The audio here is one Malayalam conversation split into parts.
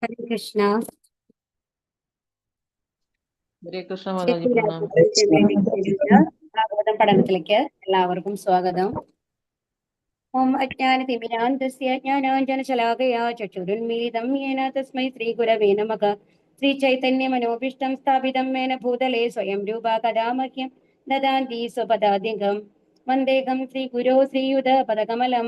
ഹരേ കൃഷ്ണ. ഹരേ കൃഷ്ണ മാതാജി പ്രണാം. ഭാഗവതം പഠനത്തിലേക്ക് എല്ലാവർക്കും സ്വാഗതം. ഓം അജ്ഞാനതിമിരാന്തസ്യ ജ്ഞാനാഞ്ജനശലാകയാ ചക്ഷുരുന്മീലിതം യേന തസ്മൈ ശ്രീഗുരവേ നമഃ. ശ്രീചൈതന്യമനോഭീഷ്ടം സ്ഥാപിതം മേന ഭൂതലേ സ്വയം രൂപാ കഥാ മഹ്യം ദദാന്തി സ്വപദാധികം. വന്ദേഹം ശ്രീഗുരോ ശ്രീയുതപദകമലം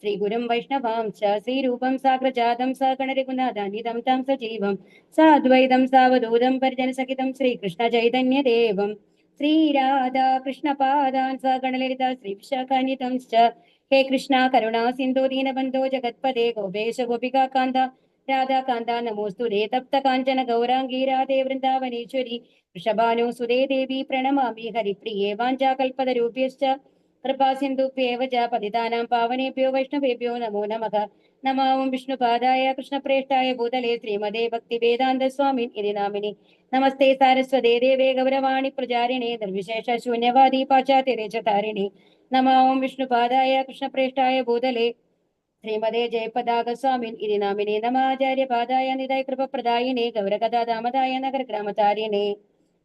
ശ്രീഗുരും വൈഷ്ണവാം ച ശ്രീരൂപം സാഗ്രജാതം സഗണരഘുനാഥാനിധം തം സജീവം സാദ്വൈതം സാവധൂതം പരിജനസഹിതം ശ്രീകൃഷ്ണ ചൈതന്യദേവം ശ്രീരാധാകൃഷ്ണപാദാൻ സഗണലളിത ശ്രീവിശാഖാന്വിതം ച. ഹേ കൃഷ്ണ കരുണാ സിന്ധു ദീനബന്ധോ ജഗത്പദേ ഗോപേശ ഗോപികാ കാന്ത രാധാകാന്ത നമോസ്തുതേ. തപ്ത കാഞ്ചന ഗൗരാംഗീ രാധേ വൃന്ദാവനേശ്വരി വൃഷഭാനുസുതേ ദേവി പ്രണമാമി ഹരിപ്രിയേ. വാഞ്ചാകൽപതരൂപ്യശ്ച കൃപാ സിന്ധുഭ്യേവ ച പതിതാനാം പാവനേഭ്യോ വൈഷ്ണവേഭ്യോ നമോ നമഃ. നമാവും വിഷ്ണുപാദായ കൃഷ്ണപ്രേഷ്ഠായ ഭൂതലേ ശ്രീമതേ ഭക്തിവേദാന്ത സ്വാമിൻ ഇതി നാമിനി. നമസ്തേ സാരസ്വതേ ദേവേ ഗൗരവാണി പ്രചാരിണേ നിർവിശേഷ ശൂന്യവാദി പാശ്ചാത്യദേശതാരിണി. നമാവും വിഷ്ണുപാദായ കൃഷ്ണപ്രേഷ്ഠായ ഭൂതലേ ശ്രീമതേ ജയപതാക സ്വാമിൻ ഇതി നാമിനി. നമാചാര്യപാദായ നിതായ കൃപപ്രദായിനേ ഗൗരകഥാദാമതായ നഗരഗ്രാമതാരിണേ.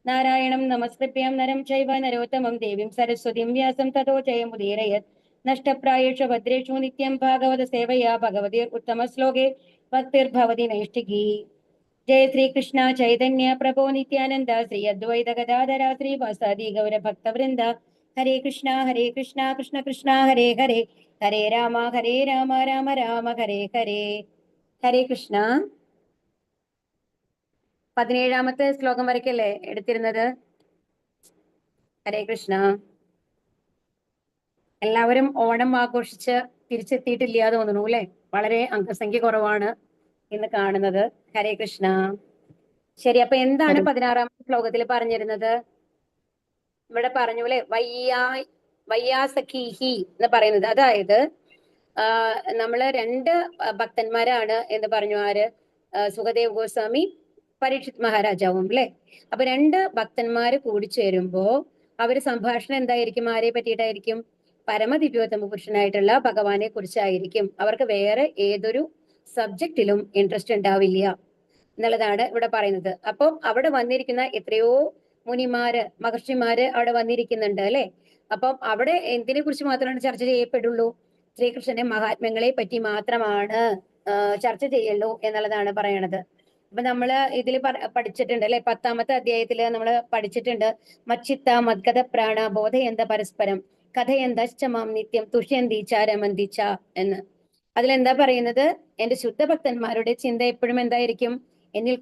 നാരായണം നമസ്കൃത്യം നരം ചൈവ നരോത്തമം ദേവീം സരസ്വതിം വ്യാസം തതോ ജയമുദീരയത്. നഷ്ടപ്രായേഷു ഭദ്രേഷു നിത്യം ഭാഗവത സേവയാ ഭഗവതി ഉത്തമ ശ്ലോകേ ഭക്തിർഭവതി നൈഷ്ഠികീ. ജയ ശ്രീകൃഷ്ണ ചൈതന്യ പ്രഭോ നിത്യാനന്ദ ശ്രീ അദ്വൈത ഗദാധര ശ്രീവാസാദി ഗൗരഭക്തവൃന്ദ. ഹരേ കൃഷ്ണ കൃഷ്ണ കൃഷ്ണ ഹരേ ഹരേ ഹരേ രാമ രാമ രാമ ഹരേ ഹരേ. ഹരേ കൃഷ്ണ. 17ാമത്തെ ശ്ലോകം വരയ്ക്കല്ലേ എടുത്തിരുന്നത്? ഹരേ കൃഷ്ണ. എല്ലാവരും ഓണം ആഘോഷിച്ച് തിരിച്ചെത്തിയിട്ടില്ല തോന്നുന്നു അല്ലെ? വളരെ അംഗസംഖ്യ കുറവാണ് ഇന്ന് കാണുന്നത്. ഹരേ കൃഷ്ണ. ശരി, അപ്പൊ എന്താണ് 16ാമത്തെ ശ്ലോകത്തിൽ പറഞ്ഞിരുന്നത്? ഇവിടെ പറഞ്ഞു അല്ലെ, വയ്യാസഖീഹി എന്ന് പറയുന്നത്. അതായത് നമ്മള് രണ്ട് ഭക്തന്മാരാണ് എന്ന് പറഞ്ഞു. ആര്? സുഖദേവ് ഗോസ്വാമി, പരീക്ഷിത് മഹാരാജാവും അല്ലെ. അപ്പൊ രണ്ട് ഭക്തന്മാര് കൂടി ചേരുമ്പോ അവര് സംഭാഷണം എന്തായിരിക്കും? ആരെ പറ്റിയിട്ടായിരിക്കും? പരമദിവ്യോത്തമ പുരുഷനായിട്ടുള്ള ഭഗവാനെ കുറിച്ചായിരിക്കും. അവർക്ക് വേറെ ഏതൊരു സബ്ജക്റ്റിലും ഇൻട്രസ്റ്റ് ഉണ്ടാവില്ല എന്നുള്ളതാണ് ഇവിടെ പറയുന്നത്. അപ്പം അവിടെ വന്നിരിക്കുന്ന എത്രയോ മുനിമാര്, മഹർഷിമാര് അവിടെ വന്നിരിക്കുന്നുണ്ട് അല്ലെ. അപ്പം അവിടെ എന്തിനെ കുറിച്ച് മാത്രമാണ് ചർച്ച ചെയ്യപ്പെടുള്ളൂ? ശ്രീകൃഷ്ണന്റെ മഹാത്മ്യങ്ങളെ പറ്റി മാത്രമാണ് ചർച്ച ചെയ്യുള്ളൂ എന്നുള്ളതാണ് പറയണത്. അപ്പൊ നമ്മള് ഇതിൽ പഠിച്ചിട്ടുണ്ട് അല്ലെ, 10ാമത്തെ അധ്യായത്തില് നമ്മൾ പഠിച്ചിട്ടുണ്ട്. മച്ചിത്ത മദ്ഗത പ്രാണ ബോധയന്ത പരസ്പരം കഥയന്തശ്ചമാം നിത്യം തുഷ്യന്തി ചാരമന്തിച്ച എന്ന്. അതിലെന്താ പറയുന്നത്? എന്റെ ശുദ്ധഭക്തന്മാരുടെ ചിന്ത എപ്പോഴും എന്തായിരിക്കും? എന്നിൽ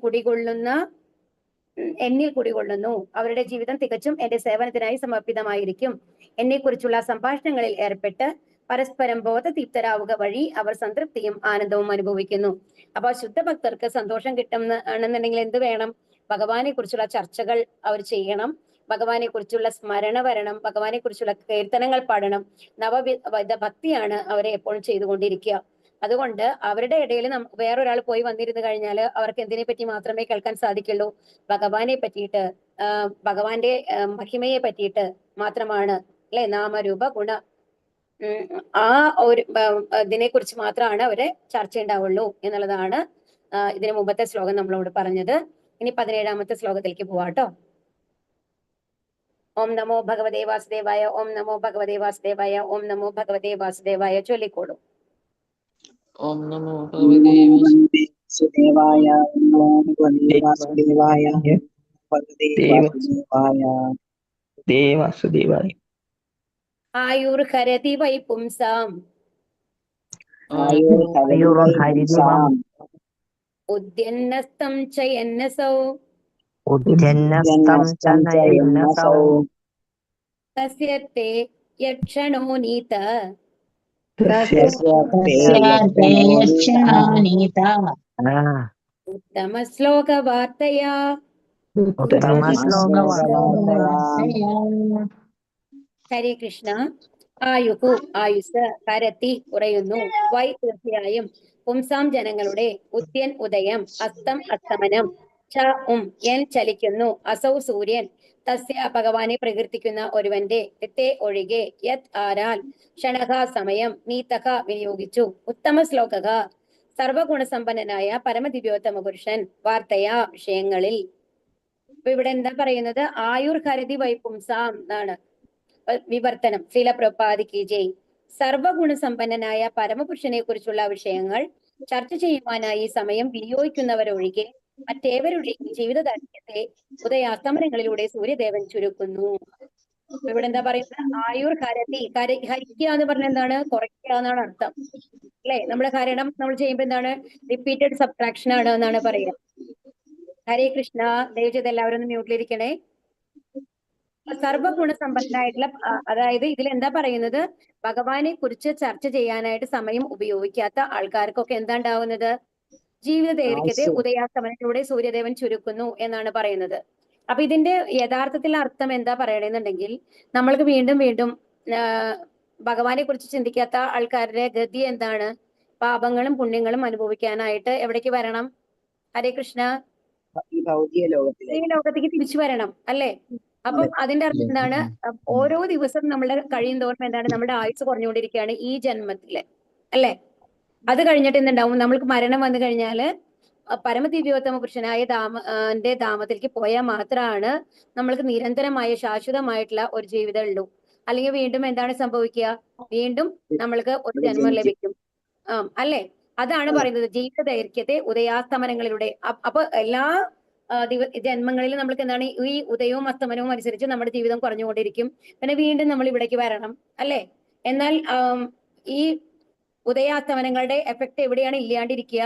കുടികൊള്ളുന്നു. അവരുടെ ജീവിതം തികച്ചും എന്റെ സേവനത്തിനായി സമർപ്പിതമായിരിക്കും. എന്നെ കുറിച്ചുള്ള സംഭാഷണങ്ങളിൽ ഏർപ്പെട്ട് പരസ്പരം ബോധതീപ്തരാവുക വഴി അവർ സംതൃപ്തിയും ആനന്ദവും അനുഭവിക്കുന്നു. അപ്പൊ ശുദ്ധഭക്തർക്ക് സന്തോഷം കിട്ടുന്നുണ്ടെങ്കിൽ എന്ത് വേണം? ഭഗവാനെ കുറിച്ചുള്ള ചർച്ചകൾ അവർ ചെയ്യണം, ഭഗവാനെ കുറിച്ചുള്ള സ്മരണ വരണം, ഭഗവാനെ കുറിച്ചുള്ള കീർത്തനങ്ങൾ പാടണം. നവവിധ ഭക്തിയാണ് അവരെ എപ്പോഴും ചെയ്തുകൊണ്ടിരിക്കുക. അതുകൊണ്ട് അവരുടെ ഇടയിൽ വേറൊരാൾ പോയി വന്നിരുന്നു കഴിഞ്ഞാൽ അവർക്ക് എന്തിനെ പറ്റി മാത്രമേ കേൾക്കാൻ സാധിക്കുള്ളൂ? ഭഗവാനെ പറ്റിയിട്ട്, ഭഗവാന്റെ മഹിമയെ പറ്റിയിട്ട് മാത്രമാണ് അല്ലെ. നാമരൂപ ഗുണ ആ ഒരു ഇതിനെ കുറിച്ച് മാത്രമാണ് അവര് ചർച്ച ഉണ്ടാവുള്ളൂ എന്നുള്ളതാണ് ഇതിനു മുമ്പത്തെ ശ്ലോകം നമ്മളോട് പറഞ്ഞത്. ഇനി 17ാമത്തെ ശ്ലോകത്തിലേക്ക് പോവാട്ടോ. ഓം നമോ ഭഗവതേ വാസുദേവായ, ഓം നമോ ഭഗവതേ വാസുദേവായ, ഓം നമോ ഭഗവതേ വാസുദേവായ. ചൊല്ലിക്കോളൂ. ഓം നമോ ഭഗവതേ വാസുദേവായ, നമോ ഭഗവതേ വാസുദേവായ, ഭഗവതേ വാസുദേവായ. ആയുർഹരതി വൈ പുംസാം ഉദ്യന്നസ്തം ചയന്നസൗ തസ്യത്തെ യക്ഷണോ നീത ഉത്തമ ശ്ലോക വാർത്തയാ. ഹരേ കൃഷ്ണ. ആയുഹു ആയുസ്, ഹരതി കുറയുന്നു, വൈ തീർച്ചയായും, പുംസാം ജനങ്ങളുടെ, ഉദ്യൻ ഉദയം, അസ്തം അസ്തമനം, ച എൻ ചലിക്കുന്നു, അസൗ സൂര്യൻ, തസ്യ ഭഗവാനെ പ്രകീർത്തിക്കുന്ന ഒരുവന്റെ, ത്തെ ഒഴികെ, യത് ആരാൽ, ക്ഷണക സമയം, നീതക വിനിയോഗിച്ചു, ഉത്തമ ശ്ലോകക സർവഗുണസമ്പന്നനായ പരമദിവ്യോത്തമ പുരുഷൻ വാർത്തയാ വിഷയങ്ങളിൽ. അപ്പൊ ഇവിടെ എന്താ പറയുന്നത്? ആയുർ ഹരതി വൈപുംസാം എന്നാണ് വിവർത്തനം. ശ്രീല പ്രഭുപാദിക്ക് ജയ്. സർവഗുണസമ്പന്നനായ പരമപുരുഷനെ കുറിച്ചുള്ള വിഷയങ്ങൾ ചർച്ച ചെയ്യുവാനായി സമയം വിനിയോഗിക്കുന്നവരൊഴികെ മറ്റേവരുടെയും ജീവിത ദൈർഘ്യത്തെ ഉദയാസ്തമനങ്ങളിലൂടെ സൂര്യദേവൻ ചുരുക്കുന്നു. അപ്പൊ ഇവിടെ എന്താ പറയുന്നത്? ആയുർ ഹരതി. ഹരിക്കുക എന്ന് പറഞ്ഞ എന്താണ്? കുറയ്ക്കുക എന്നാണ് അർത്ഥം, അല്ലെ? നമ്മുടെ ഹരണം നമ്മൾ ചെയ്യുമ്പോൾ എന്താണ്? റിപ്പീറ്റഡ് സബ്ട്രാക്ഷൻ ആണ് എന്നാണ് പറയുക. ഹരേ കൃഷ്ണ. ദയവ് ചെയ്ത് എല്ലാവരും ഒന്ന് മ്യൂട്ടിലിരിക്കണേ. സർവഗുണസമ്പന്നനായിട്ടുള്ള അതായത് ഇതിൽ എന്താ പറയുന്നത്? ഭഗവാനെ കുറിച്ച് ചർച്ച ചെയ്യാനായിട്ട് സമയം ഉപയോഗിക്കാത്ത ആൾക്കാർക്കൊക്കെ എന്താ ഉണ്ടാവുന്നത്? ജീവിത ദൈർഘ്യത്തെ ഉദയാസ്തമനത്തിലൂടെ സൂര്യദേവൻ ചുരുക്കുന്നു എന്നാണ് പറയുന്നത്. അപ്പൊ ഇതിന്റെ യഥാർത്ഥത്തിലുള്ള അർത്ഥം എന്താ പറയണെന്നുണ്ടെങ്കിൽ, നമ്മൾക്ക് വീണ്ടും വീണ്ടും ഭഗവാനെ കുറിച്ച് ചിന്തിക്കാത്ത ആൾക്കാരുടെ ഗതി എന്താണ്? പാപങ്ങളും പുണ്യങ്ങളും അനുഭവിക്കാനായിട്ട് എവിടേക്ക് വരണം? ഹരേ കൃഷ്ണ. ഈ ഭൗതിക ഈ ലോകത്തേക്ക് തിരിച്ചു വരണം, അല്ലേ? അപ്പം അതിന്റെ അർത്ഥം എന്താണ്? ഓരോ ദിവസം നമ്മുടെ കഴിയും തോറും എന്താണ്? നമ്മുടെ ആയുസ് കുറഞ്ഞുകൊണ്ടിരിക്കുകയാണ് ഈ ജന്മത്തില്, അല്ലെ? അത് കഴിഞ്ഞിട്ട് എന്തുണ്ടാവും? നമ്മൾക്ക് മരണം വന്നു കഴിഞ്ഞാല് പരമദിവ്യോത്തമ പുരുഷനായ ധാമത്തിലേക്ക് പോയാൽ മാത്രമാണ് നമ്മൾക്ക് നിരന്തരമായ ശാശ്വതമായിട്ടുള്ള ഒരു ജീവിതം ഉള്ളൂ. അല്ലെങ്കിൽ വീണ്ടും എന്താണ് സംഭവിക്കുക? വീണ്ടും നമ്മൾക്ക് ഒരു ജന്മം ലഭിക്കും. അല്ലെ? അതാണ് പറയുന്നത് ജീവിത ദൈർഘ്യത്തെ ഉദയാസ്തമനങ്ങളിലൂടെ. അപ്പൊ എല്ലാ ജന്മങ്ങളിൽ നമ്മൾക്ക് എന്താണ്? ഈ ഉദയവും അസ്തമനവും അനുസരിച്ച് നമ്മുടെ ജീവിതം കുറഞ്ഞുകൊണ്ടിരിക്കും. പിന്നെ വീണ്ടും നമ്മൾ ഇവിടേക്ക് വരണം, അല്ലെ? എന്നാൽ ഈ ഉദയാസ്തമനങ്ങളുടെ എഫക്ട് എവിടെയാണ് ഇല്ലാണ്ടിരിക്കുക?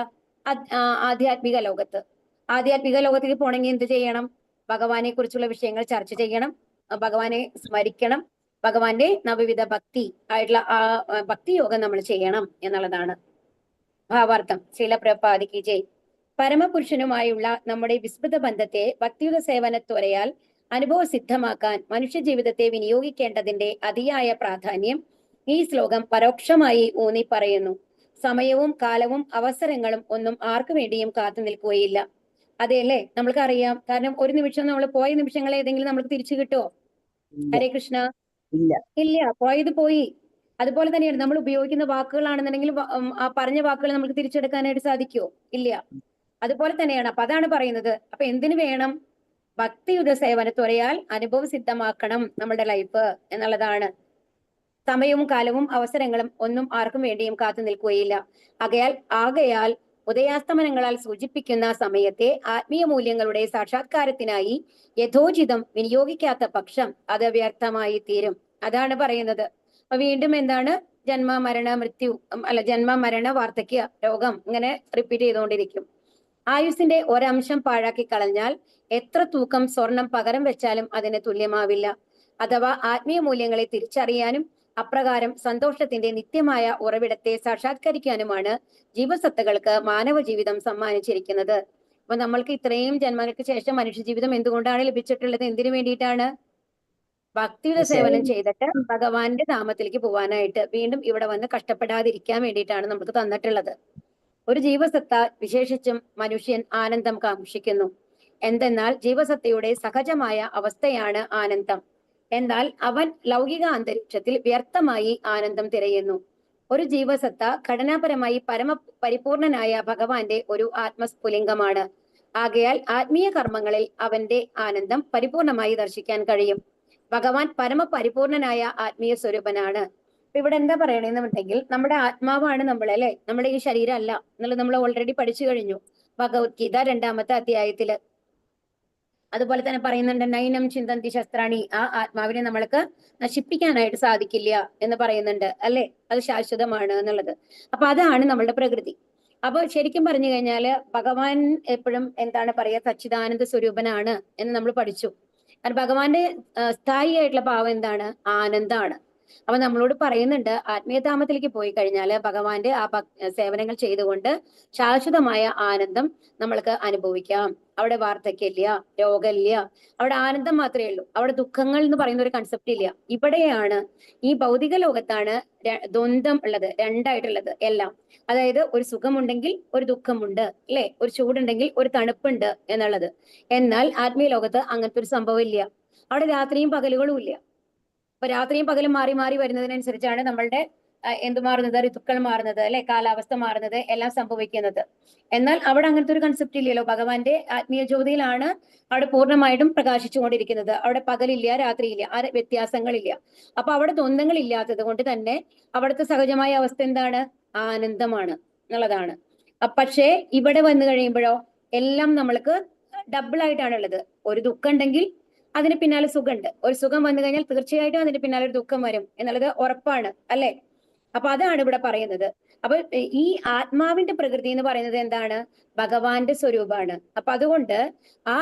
ആധ്യാത്മിക ലോകത്ത്. ആധ്യാത്മിക ലോകത്തേക്ക് പോകണമെങ്കിൽ എന്ത് ചെയ്യണം? ഭഗവാനെ കുറിച്ചുള്ള വിഷയങ്ങൾ ചർച്ച ചെയ്യണം, ഭഗവാനെ സ്മരിക്കണം, ഭഗവാന്റെ നവവിധ ഭക്തി ആയിട്ടുള്ള ഭക്തി യോഗം നമ്മൾ ചെയ്യണം എന്നുള്ളതാണ് ഭാവാർത്ഥം. ശ്രീല പ്രഭുപാദിക്ക് ജയ്. പരമപുരുഷനുമായുള്ള നമ്മുടെ വിസ്മൃത ബന്ധത്തെ ഭക്തിയുത സേവനത്വരയാൽ അനുഭവ സിദ്ധമാക്കാൻ മനുഷ്യ ജീവിതത്തെ വിനിയോഗിക്കേണ്ടതിന്റെ അതിയായ പ്രാധാന്യം ഈ ശ്ലോകം പരോക്ഷമായി ഊന്നി പറയുന്നു. സമയവും കാലവും അവസരങ്ങളും ഒന്നും ആർക്കു വേണ്ടിയും കാത്തു നിൽക്കുകയില്ല. അതെയല്ലേ? നമ്മൾക്കറിയാം. കാരണം ഒരു നിമിഷം നമ്മൾ പോയ നിമിഷങ്ങൾ ഏതെങ്കിലും നമ്മൾക്ക് തിരിച്ചു കിട്ടുമോ? ഹരേ കൃഷ്ണ. ഇല്ല, പോയത് പോയി. അതുപോലെ തന്നെയാണ് നമ്മൾ ഉപയോഗിക്കുന്ന വാക്കുകളാണെന്നുണ്ടെങ്കിൽ ആ പറഞ്ഞ വാക്കുകൾ നമുക്ക് തിരിച്ചെടുക്കാനായിട്ട് സാധിക്കുമോ? ഇല്ല. അതുപോലെ തന്നെയാണ്. അപ്പൊ അതാണ് പറയുന്നത്. അപ്പൊ എന്തിനു വേണം? ഭക്തിയുത സേവനത്വരയാൽ അനുഭവ സിദ്ധമാക്കണം നമ്മുടെ ലൈഫ് എന്നുള്ളതാണ്. സമയവും കാലവും അവസരങ്ങളും ഒന്നും ആർക്കും വേണ്ടിയും കാത്തു നിൽക്കുകയില്ല. ആകയാൽ ഉദയാസ്തമനങ്ങളാൽ സൂചിപ്പിക്കുന്ന സമയത്തെ ആത്മീയ മൂല്യങ്ങളുടെ സാക്ഷാത്കാരത്തിനായി യഥോചിതം വിനിയോഗിക്കാത്ത പക്ഷം അത് വ്യർത്ഥമായി തീരും. അതാണ് പറയുന്നത്. അപ്പൊ വീണ്ടും എന്താണ്? ജന്മ മരണ മൃത്യു, ജന്മ മരണ വാർദ്ധക്യ രോഗം ഇങ്ങനെ റിപ്പീറ്റ് ചെയ്തുകൊണ്ടിരിക്കും. ആയുസിന്റെ ഒരംശം പാഴാക്കി കളഞ്ഞാൽ എത്ര തൂക്കം സ്വർണം പകരം വെച്ചാലും അതിന് തുല്യമാവില്ല. അഥവാ ആത്മീയ മൂല്യങ്ങളെ തിരിച്ചറിയാനും അപ്രകാരം സന്തോഷത്തിന്റെ നിത്യമായ ഉറവിടത്തെ സാക്ഷാത്കരിക്കാനുമാണ് ജീവസത്തകൾക്ക് മാനവ ജീവിതം സമ്മാനിച്ചിരിക്കുന്നത്. അപ്പൊ നമ്മൾക്ക് ഇത്രയും ജന്മങ്ങൾക്ക് ശേഷം മനുഷ്യജീവിതം എന്തുകൊണ്ടാണ് ലഭിച്ചിട്ടുള്ളത്? എന്തിനു വേണ്ടിയിട്ടാണ്? ഭക്തിയുടെ സേവനം ചെയ്തിട്ട് ഭഗവാന്റെ ധാമത്തിലേക്ക് പോവാനായിട്ട്, വീണ്ടും ഇവിടെ വന്ന് കഷ്ടപ്പെടാതിരിക്കാൻ വേണ്ടിയിട്ടാണ് നമുക്ക് തന്നിട്ടുള്ളത്. ഒരു ജീവസത്ത, വിശേഷിച്ചും മനുഷ്യൻ, ആനന്ദം കാക്ഷിക്കുന്നു. എന്തെന്നാൽ ജീവസത്തയുടെ സഹജമായ അവസ്ഥയാണ് ആനന്ദം. എന്നാൽ അവൻ ലൗകിക അന്തരീക്ഷത്തിൽ വ്യർത്ഥമായി ആനന്ദം തിരയുന്നു. ഒരു ജീവസത്ത ഘടനാപരമായി പരിപൂർണനായ ഭഗവാന്റെ ഒരു ആത്മസ്ഫുലിംഗമാണ്. ആകയാൽ ആത്മീയ കർമ്മങ്ങളിൽ അവന്റെ ആനന്ദം പരിപൂർണമായി ദർശിക്കാൻ കഴിയും. ഭഗവാൻ പരിപൂർണനായ ആത്മീയ സ്വരൂപനാണ്. ഇവിടെ എന്താ പറയണെന്നുണ്ടെങ്കിൽ, നമ്മുടെ ആത്മാവാണ് നമ്മൾ, അല്ലെ? നമ്മുടെ ഈ ശരീരം അല്ല എന്നുള്ളത് നമ്മൾ ഓൾറെഡി പഠിച്ചു കഴിഞ്ഞു ഭഗവത്ഗീത 2-ാമത്തെ അധ്യായത്തില്. അതുപോലെ തന്നെ പറയുന്നുണ്ട്, നൈനം ചിന്തന്തി ശസ്ത്രാണി. ആ ആത്മാവിനെ നമ്മൾക്ക് നശിപ്പിക്കാനായിട്ട് സാധിക്കില്ല എന്ന് പറയുന്നുണ്ട്, അല്ലെ? അത് ശാശ്വതമാണ് എന്നുള്ളത്. അപ്പൊ അതാണ് നമ്മളുടെ പ്രകൃതി. അപ്പൊ ശരിക്കും പറഞ്ഞു കഴിഞ്ഞാല് ഭഗവാൻ എപ്പോഴും എന്താണ് പറയുക? സച്ചിദാനന്ദ സ്വരൂപനാണ് എന്ന് നമ്മൾ പഠിച്ചു. കാരണം ഭഗവാന്റെ സ്ഥായി ആയിട്ടുള്ള ഭാവം എന്താണ്? ആനന്ദാണ്. അപ്പൊ നമ്മളോട് പറയുന്നുണ്ട്, ആത്മീയധാമത്തിലേക്ക് പോയി കഴിഞ്ഞാൽ ഭഗവാന്റെ ആ സേവനങ്ങൾ ചെയ്തുകൊണ്ട് ശാശ്വതമായ ആനന്ദം നമ്മൾക്ക് അനുഭവിക്കാം. അവിടെ വാർദ്ധക്യമില്ല, രോഗമില്ല, അവിടെ ആനന്ദം മാത്രമേ ഉള്ളൂ. അവിടെ ദുഃഖങ്ങൾ എന്ന് പറയുന്ന ഒരു കൺസെപ്റ്റ് ഇല്ല. ഇവിടെയാണ്, ഈ ഭൗതിക ലോകത്താണ് ദ്വന്ദ്ം ഉള്ളത്, രണ്ടായിട്ടുള്ളത് എല്ലാം. അതായത് ഒരു സുഖമുണ്ടെങ്കിൽ ഒരു ദുഃഖമുണ്ട്, അല്ലെ? ഒരു ചൂടുണ്ടെങ്കിൽ ഒരു തണുപ്പുണ്ട് എന്നുള്ളത്. എന്നാൽ ആത്മീയ ലോകത്ത് അങ്ങനത്തെ ഒരു സംഭവം ഇല്ല. അവിടെ രാത്രിയും പകലുകളും ഇല്ല. അപ്പൊ രാത്രിയും പകലും മാറി മാറി വരുന്നതിനനുസരിച്ചാണ് നമ്മളുടെ എന്ത് മാറുന്നത്, ഋതുക്കൾ മാറുന്നത്, അല്ലെ, കാലാവസ്ഥ മാറുന്നത്, എല്ലാം സംഭവിക്കുന്നത്. എന്നാൽ അവിടെ അങ്ങനത്തെ ഒരു കൺസെപ്റ്റ് ഇല്ലല്ലോ. ഭഗവാന്റെ ആത്മീയ ജ്യോതിയിലാണ് അവിടെ പൂർണ്ണമായിട്ടും പ്രകാശിച്ചുകൊണ്ടിരിക്കുന്നത്. അവിടെ പകലില്ല, രാത്രിയില്ല, ആ വ്യത്യാസങ്ങളില്ല. അപ്പൊ അവിടെ ദ്വന്ദ്ങ്ങൾ ഇല്ലാത്തത് കൊണ്ട് തന്നെ അവിടുത്തെ സഹജമായ അവസ്ഥ എന്താണ്? ആനന്ദമാണ് എന്നുള്ളതാണ്. പക്ഷേ ഇവിടെ വന്നു കഴിയുമ്പോഴോ എല്ലാം നമ്മൾക്ക് ഡബിൾ ആയിട്ടാണ് ഉള്ളത്. ഒരു ദുഃഖം ഉണ്ടെങ്കിൽ അതിന് പിന്നാലെ സുഖമുണ്ട്. ഒരു സുഖം വന്നു കഴിഞ്ഞാൽ തീർച്ചയായിട്ടും അതിന് പിന്നാലെ ഒരു ദുഃഖം വരും എന്നുള്ളത് ഉറപ്പാണ്, അല്ലെ? അപ്പൊ അതാണ് ഇവിടെ പറയുന്നത്. അപ്പൊ ഈ ആത്മാവിന്റെ പ്രകൃതി എന്ന് പറയുന്നത് എന്താണ്? ഭഗവാന്റെ സ്വരൂപമാണ്. അപ്പൊ അതുകൊണ്ട് ആ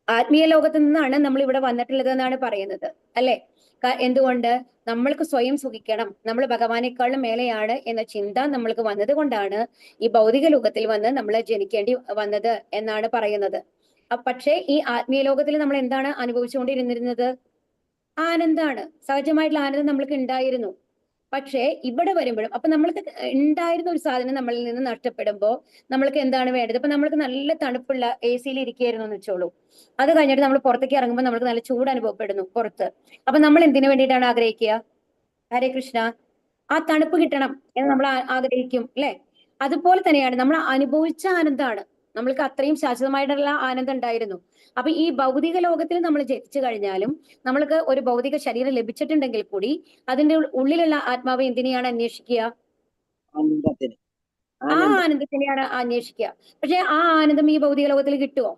ആത്മീയ ലോകത്ത് നിന്നാണ് നമ്മൾ ഇവിടെ വന്നിട്ടുള്ളത് എന്നാണ് പറയുന്നത്, അല്ലെ? എന്തുകൊണ്ട്? നമ്മൾക്ക് സ്വയം സുഖിക്കണം, നമ്മൾ ഭഗവാനേക്കാളും മേലെയാണ് എന്ന ചിന്ത നമ്മൾക്ക് വന്നത് കൊണ്ടാണ് ഈ ഭൗതിക ലോകത്തിൽ വന്ന് നമ്മൾ ജനിക്കേണ്ടി വന്നത് എന്നാണ് പറയുന്നത്. പക്ഷേ ഈ ആത്മീയ ലോകത്തിൽ നമ്മൾ എന്താണ് അനുഭവിച്ചുകൊണ്ടിരുന്നിരുന്നത്? ആനന്ദാണ്. സഹജമായിട്ടുള്ള ആനന്ദം നമ്മൾക്ക് ഉണ്ടായിരുന്നു. പക്ഷേ ഇവിടെ വരുമ്പോഴും അപ്പൊ നമ്മൾക്ക് ഉണ്ടായിരുന്ന ഒരു സാധനം നമ്മളിൽ നിന്ന് നഷ്ടപ്പെടുമ്പോൾ നമ്മൾക്ക് എന്താണ് വേണ്ടത്? ഇപ്പൊ നമ്മൾക്ക് നല്ല തണുപ്പുള്ള AC-യിൽ ഇരിക്കുകയായിരുന്നു എന്ന് വെച്ചോളൂ. അത് കഴിഞ്ഞിട്ട് നമ്മൾ പുറത്തേക്ക് ഇറങ്ങുമ്പോൾ നമ്മൾക്ക് നല്ല ചൂട് അനുഭവപ്പെടുന്നു പുറത്ത്. അപ്പൊ നമ്മൾ എന്തിനു വേണ്ടിയിട്ടാണ് ആഗ്രഹിക്കുക? ഹരേ കൃഷ്ണ, ആ തണുപ്പ് കിട്ടണം എന്ന് നമ്മൾ ആഗ്രഹിക്കും, അല്ലെ? അതുപോലെ തന്നെയാണ് നമ്മൾ അനുഭവിച്ച ആനന്ദമാണ്. നമ്മൾക്ക് അത്രയും ശാശ്വതമായിട്ടുള്ള ആനന്ദം ഉണ്ടായിരുന്നു. അപ്പൊ ഈ ഭൗതിക ലോകത്തിൽ നമ്മൾ ജനിച്ചു കഴിഞ്ഞാലും നമ്മൾക്ക് ഒരു ഭൗതിക ശരീരം ലഭിച്ചിട്ടുണ്ടെങ്കിൽ കൂടി അതിന്റെ ഉള്ളിലുള്ള ആത്മാവ് എന്തിനെയാണ് അന്വേഷിക്കുക? ആനന്ദത്തിന്. ആ ആനന്ദം ആനന്ദത്തിനെയാണ് അന്വേഷിക്കുക. പക്ഷെ ആ ആനന്ദം ഈ ഭൗതിക ലോകത്തിൽ കിട്ടുമോ?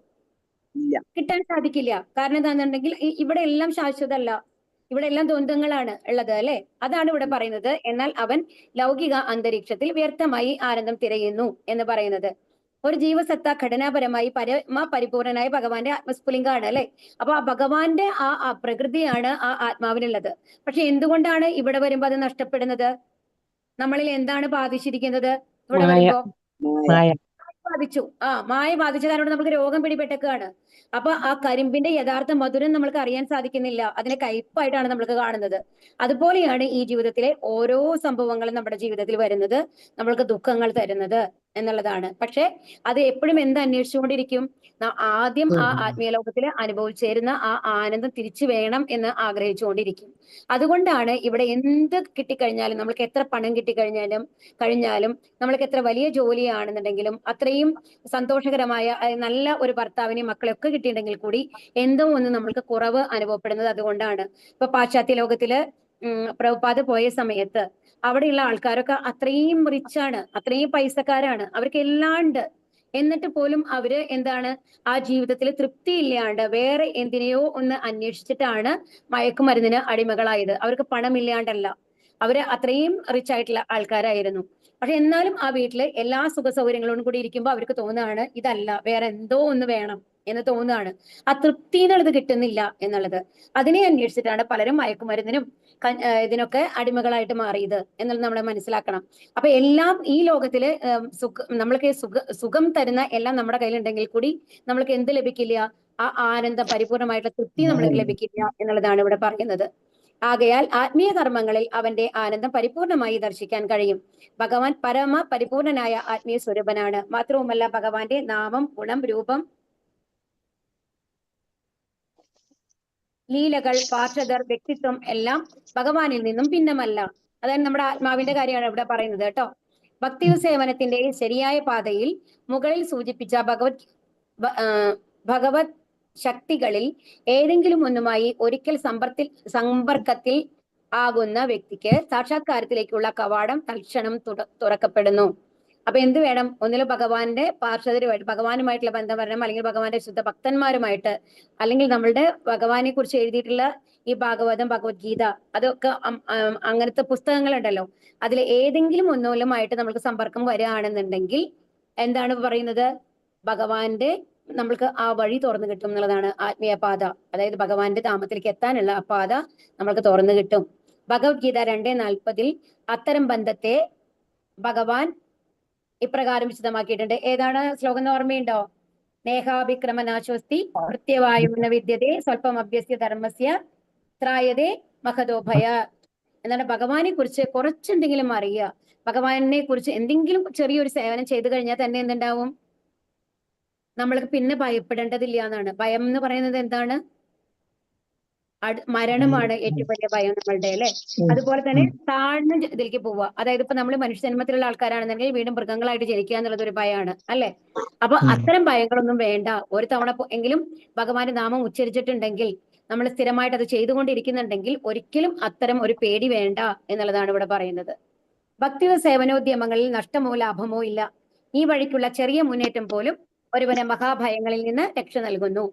ഇല്ല. കിട്ടാൻ സാധിക്കില്ല. കാരണം എന്താണെന്നുണ്ടെങ്കിൽ ഇവിടെ എല്ലാം ശാശ്വതമല്ല, ഇവിടെ എല്ലാം ദ്വന്ദ്ങ്ങളാണ് ഉള്ളത്, അല്ലെ? അതാണ് ഇവിടെ പറയുന്നത്. എന്നാൽ അവൻ ലൗകിക അന്തരീക്ഷത്തിൽ വ്യർത്ഥമായി ആനന്ദം തിരയുന്നു എന്ന് പറയുന്നത്. ഒരു ജീവസത്ത ഘടനാപരമായി പരിപൂർണനായ ഭഗവാന്റെ ആത്മസ്ഫുലിംഗാണ്, അല്ലെ? അപ്പൊ ആ ഭഗവാന്റെ ആ പ്രകൃതിയാണ് ആ ആത്മാവിനുള്ളത്. പക്ഷെ എന്തുകൊണ്ടാണ് ഇവിടെ വരുമ്പോ അത് നഷ്ടപ്പെടുന്നത്? നമ്മളിൽ എന്താണ് ബാധിച്ചിരിക്കുന്നത്? ഇവിടെ മായ. വരുമ്പോ മായ. ബാധിച്ചു. മായ ബാധിച്ച കാരണം നമുക്ക് രോഗം പിടിപെട്ടേക്കാണ്. അപ്പൊ ആ കരിമ്പിന്റെ യഥാർത്ഥ മധുരം നമ്മൾക്ക് അറിയാൻ സാധിക്കുന്നില്ല. അതിനെ കയ്പായിട്ടാണ് നമ്മൾക്ക് കാണുന്നത്. അതുപോലെയാണ് ഈ ജീവിതത്തിലെ ഓരോ സംഭവങ്ങളും നമ്മുടെ ജീവിതത്തിൽ വരുന്നത്, നമ്മൾക്ക് ദുഃഖങ്ങൾ തരുന്നത് എന്നുള്ളതാണ്. പക്ഷെ അത് എപ്പോഴും എന്ത് അന്വേഷിച്ചുകൊണ്ടിരിക്കും? ആദ്യം ആ ആത്മീയ ലോകത്തിൽ അനുഭവിച്ചേരുന്ന ആ ആനന്ദം തിരിച്ചു വേണം എന്ന് ആഗ്രഹിച്ചുകൊണ്ടിരിക്കും. അതുകൊണ്ടാണ് ഇവിടെ എന്ത് കിട്ടിക്കഴിഞ്ഞാലും, നമ്മൾക്ക് എത്ര പണം കിട്ടിക്കഴിഞ്ഞാലും നമ്മൾക്ക് എത്ര വലിയ ജോലിയാണെന്നുണ്ടെങ്കിലും അത്രയും സന്തോഷകരമായ നല്ല ഒരു ഭർത്താവിനെയും മക്കളെയൊക്കെ കിട്ടിയിട്ടുണ്ടെങ്കിൽ കൂടി എന്തോ ഒന്ന് നമ്മൾക്ക് കുറവ് അനുഭവപ്പെടുന്നത് അതുകൊണ്ടാണ്. ഇപ്പൊ പാശ്ചാത്യ ലോകത്തില് പ്രഭുപാദ് പോയ സമയത്ത് അവിടെയുള്ള ആൾക്കാരൊക്കെ അത്രയും റിച്ചാണ്, അത്രയും പൈസക്കാരാണ്, അവർക്ക് എല്ലാം ഉണ്ട്. എന്നിട്ട് പോലും അവര് എന്താണ്, ആ ജീവിതത്തിൽ തൃപ്തി ഇല്ലാണ്ട് വേറെ എന്തിനെയോ ഒന്ന് അന്വേഷിച്ചിട്ടാണ് മയക്കുമരുന്നിന് അടിമകളായത്. അവർക്ക് പണമില്ലാണ്ടല്ല, അവര് അത്രയും റിച്ച് ആയിട്ടുള്ള ആൾക്കാരായിരുന്നു. പക്ഷെ എന്നാലും ആ വീട്ടില് എല്ലാ സുഖ സൗകര്യങ്ങളോടും കൂടി ഇരിക്കുമ്പോൾ അവർക്ക് തോന്നുകയാണ് ഇതല്ല, വേറെ എന്തോ ഒന്ന് വേണം എന്ന് തോന്നുകയാണ്. ആ തൃപ്തി എന്നുള്ളത് കിട്ടുന്നില്ല എന്നുള്ളത്. അതിനെ അന്വേഷിച്ചിട്ടാണ് പലരും മയക്കുമരുന്നിനും ഇതിനൊക്കെ അടിമകളായിട്ട് മാറിയത് എന്നുള്ളത് നമ്മൾ മനസ്സിലാക്കണം. അപ്പൊ എല്ലാം ഈ ലോകത്തില് നമ്മൾക്ക് സുഖം തരുന്ന എല്ലാം നമ്മുടെ കയ്യിലുണ്ടെങ്കിൽ കൂടി നമ്മൾക്ക് എന്ത് ലഭിക്കില്ല? ആ ആനന്ദം, പരിപൂർണമായിട്ടുള്ള തൃപ്തി നമ്മൾക്ക് ലഭിക്കില്ല എന്നുള്ളതാണ് ഇവിടെ പറയുന്നത്. ആകയാൽ ആത്മീയ കർമ്മങ്ങളിൽ അവന്റെ ആനന്ദം പരിപൂർണമായി ദർശിക്കാൻ കഴിയും. ഭഗവാൻ പരിപൂർണനായ ആത്മീയ സ്വരൂപനാണ്. മാത്രവുമല്ല ഭഗവാന്റെ നാമം, ഗുണം, രൂപം, ലീലകൾ, പാർഷദർ, വ്യക്തിത്വം എല്ലാം ഭഗവാനിൽ നിന്നും ഭിന്നമല്ല. അതായത് നമ്മുടെ ആത്മാവിന്റെ കാര്യമാണ് ഇവിടെ പറയുന്നത് കേട്ടോ. ഭക്തി സേവനത്തിന്റെ ശരിയായ പാതയിൽ മുകളിൽ സൂചിപ്പിച്ച ഭഗവത് ശക്തികളിൽ ഏതെങ്കിലും ഒന്നുമായി ഒരിക്കൽ സമ്പർക്കത്തിൽ ആകുന്ന വ്യക്തിക്ക് സാക്ഷാത്കാരത്തിലേക്കുള്ള കവാടം തൽക്ഷണം തുറക്കപ്പെടുന്നു. അപ്പൊ എന്ത് വേണം? ഒന്നിലും ഭഗവാന്റെ പാർഷദരുമായിട്ട്, ഭഗവാനുമായിട്ടുള്ള ബന്ധം വരണം, അല്ലെങ്കിൽ ഭഗവാന്റെ ശുദ്ധ ഭക്തന്മാരുമായിട്ട്, അല്ലെങ്കിൽ നമ്മളുടെ ഭഗവാനെ കുറിച്ച് എഴുതിയിട്ടുള്ള ഈ ഭാഗവതം, ഭഗവത്ഗീത, അതൊക്കെ അങ്ങനത്തെ പുസ്തകങ്ങളുണ്ടല്ലോ, അതിൽ ഏതെങ്കിലും ഒന്നുമായിട്ട് നമ്മൾക്ക് സമ്പർക്കം വരികയാണെന്നുണ്ടെങ്കിൽ എന്താണ് പറയുന്നത്? ഭഗവാന്റെ നമ്മൾക്ക് ആ വഴി തുറന്നു കിട്ടും എന്നുള്ളതാണ് ആത്മീയ പാത. അതായത് ഭഗവാന്റെ ധാമത്തിലേക്ക് എത്താനുള്ള ആ പാത നമ്മൾക്ക് തുറന്നു കിട്ടും. ഭഗവത്ഗീത 2:40 അത്തരം ബന്ധത്തെ ഭഗവാൻ ഇപ്രകാരം വിശദമാക്കിയിട്ടുണ്ട്. ഏതാണ് ശ്ലോകം എന്ന് ഓർമ്മയുണ്ടോ? നേഹാഭിക്രമനാശോസ്തി കൃത്യവായുന വിദ്യതേ സ്വല്പം അഭ്യസ്യ ധർമ്മസ്യ ത്രായതേ മഹതോ ഭയ എന്നാണ്. ഭഗവാനെ കുറിച്ച് കുറച്ചെന്തെങ്കിലും അറിയുക, ഭഗവാനെ കുറിച്ച് എന്തെങ്കിലും ചെറിയൊരു സേവനം ചെയ്തു കഴിഞ്ഞാൽ തന്നെ എന്തുണ്ടാവും? നമ്മൾക്ക് പിന്നെ ഭയപ്പെടേണ്ടതില്ല എന്നാണ്. ഭയം എന്ന് പറയുന്നത് എന്താണ്? മരണമാണ് ഏറ്റവും വലിയ ഭയം നമ്മളുടെ, അല്ലെ? അതുപോലെ തന്നെ താഴ്ന്ന ഇതിലേക്ക് പോവുക. അതായത് ഇപ്പൊ നമ്മൾ മനുഷ്യ ജന്മത്തിലുള്ള ആൾക്കാരാണെന്നുണ്ടെങ്കിൽ വീണ്ടും മൃഗങ്ങളായിട്ട് ജനിക്കുക എന്നുള്ളത് ഒരു ഭയമാണ്, അല്ലെ? അപ്പൊ അത്തരം ഭയങ്ങളൊന്നും വേണ്ട. ഒരു തവണ എങ്കിലും ഭഗവാന്റെ നാമം ഉച്ചരിച്ചിട്ടുണ്ടെങ്കിൽ, നമ്മൾ സ്ഥിരമായിട്ട് അത് ചെയ്തുകൊണ്ടിരിക്കുന്നുണ്ടെങ്കിൽ ഒരിക്കലും അത്തരം ഒരു പേടി വേണ്ട എന്നുള്ളതാണ് ഇവിടെ പറയുന്നത്. ഭക്തിയുടെ സേവനോദ്യമങ്ങളിൽ നഷ്ടമോ ലാഭമോ ഇല്ല. ഈ വഴിക്കുള്ള ചെറിയ മുന്നേറ്റം പോലും ഒരുവനെ മഹാഭയങ്ങളിൽ നിന്ന് രക്ഷ നൽകുന്നു.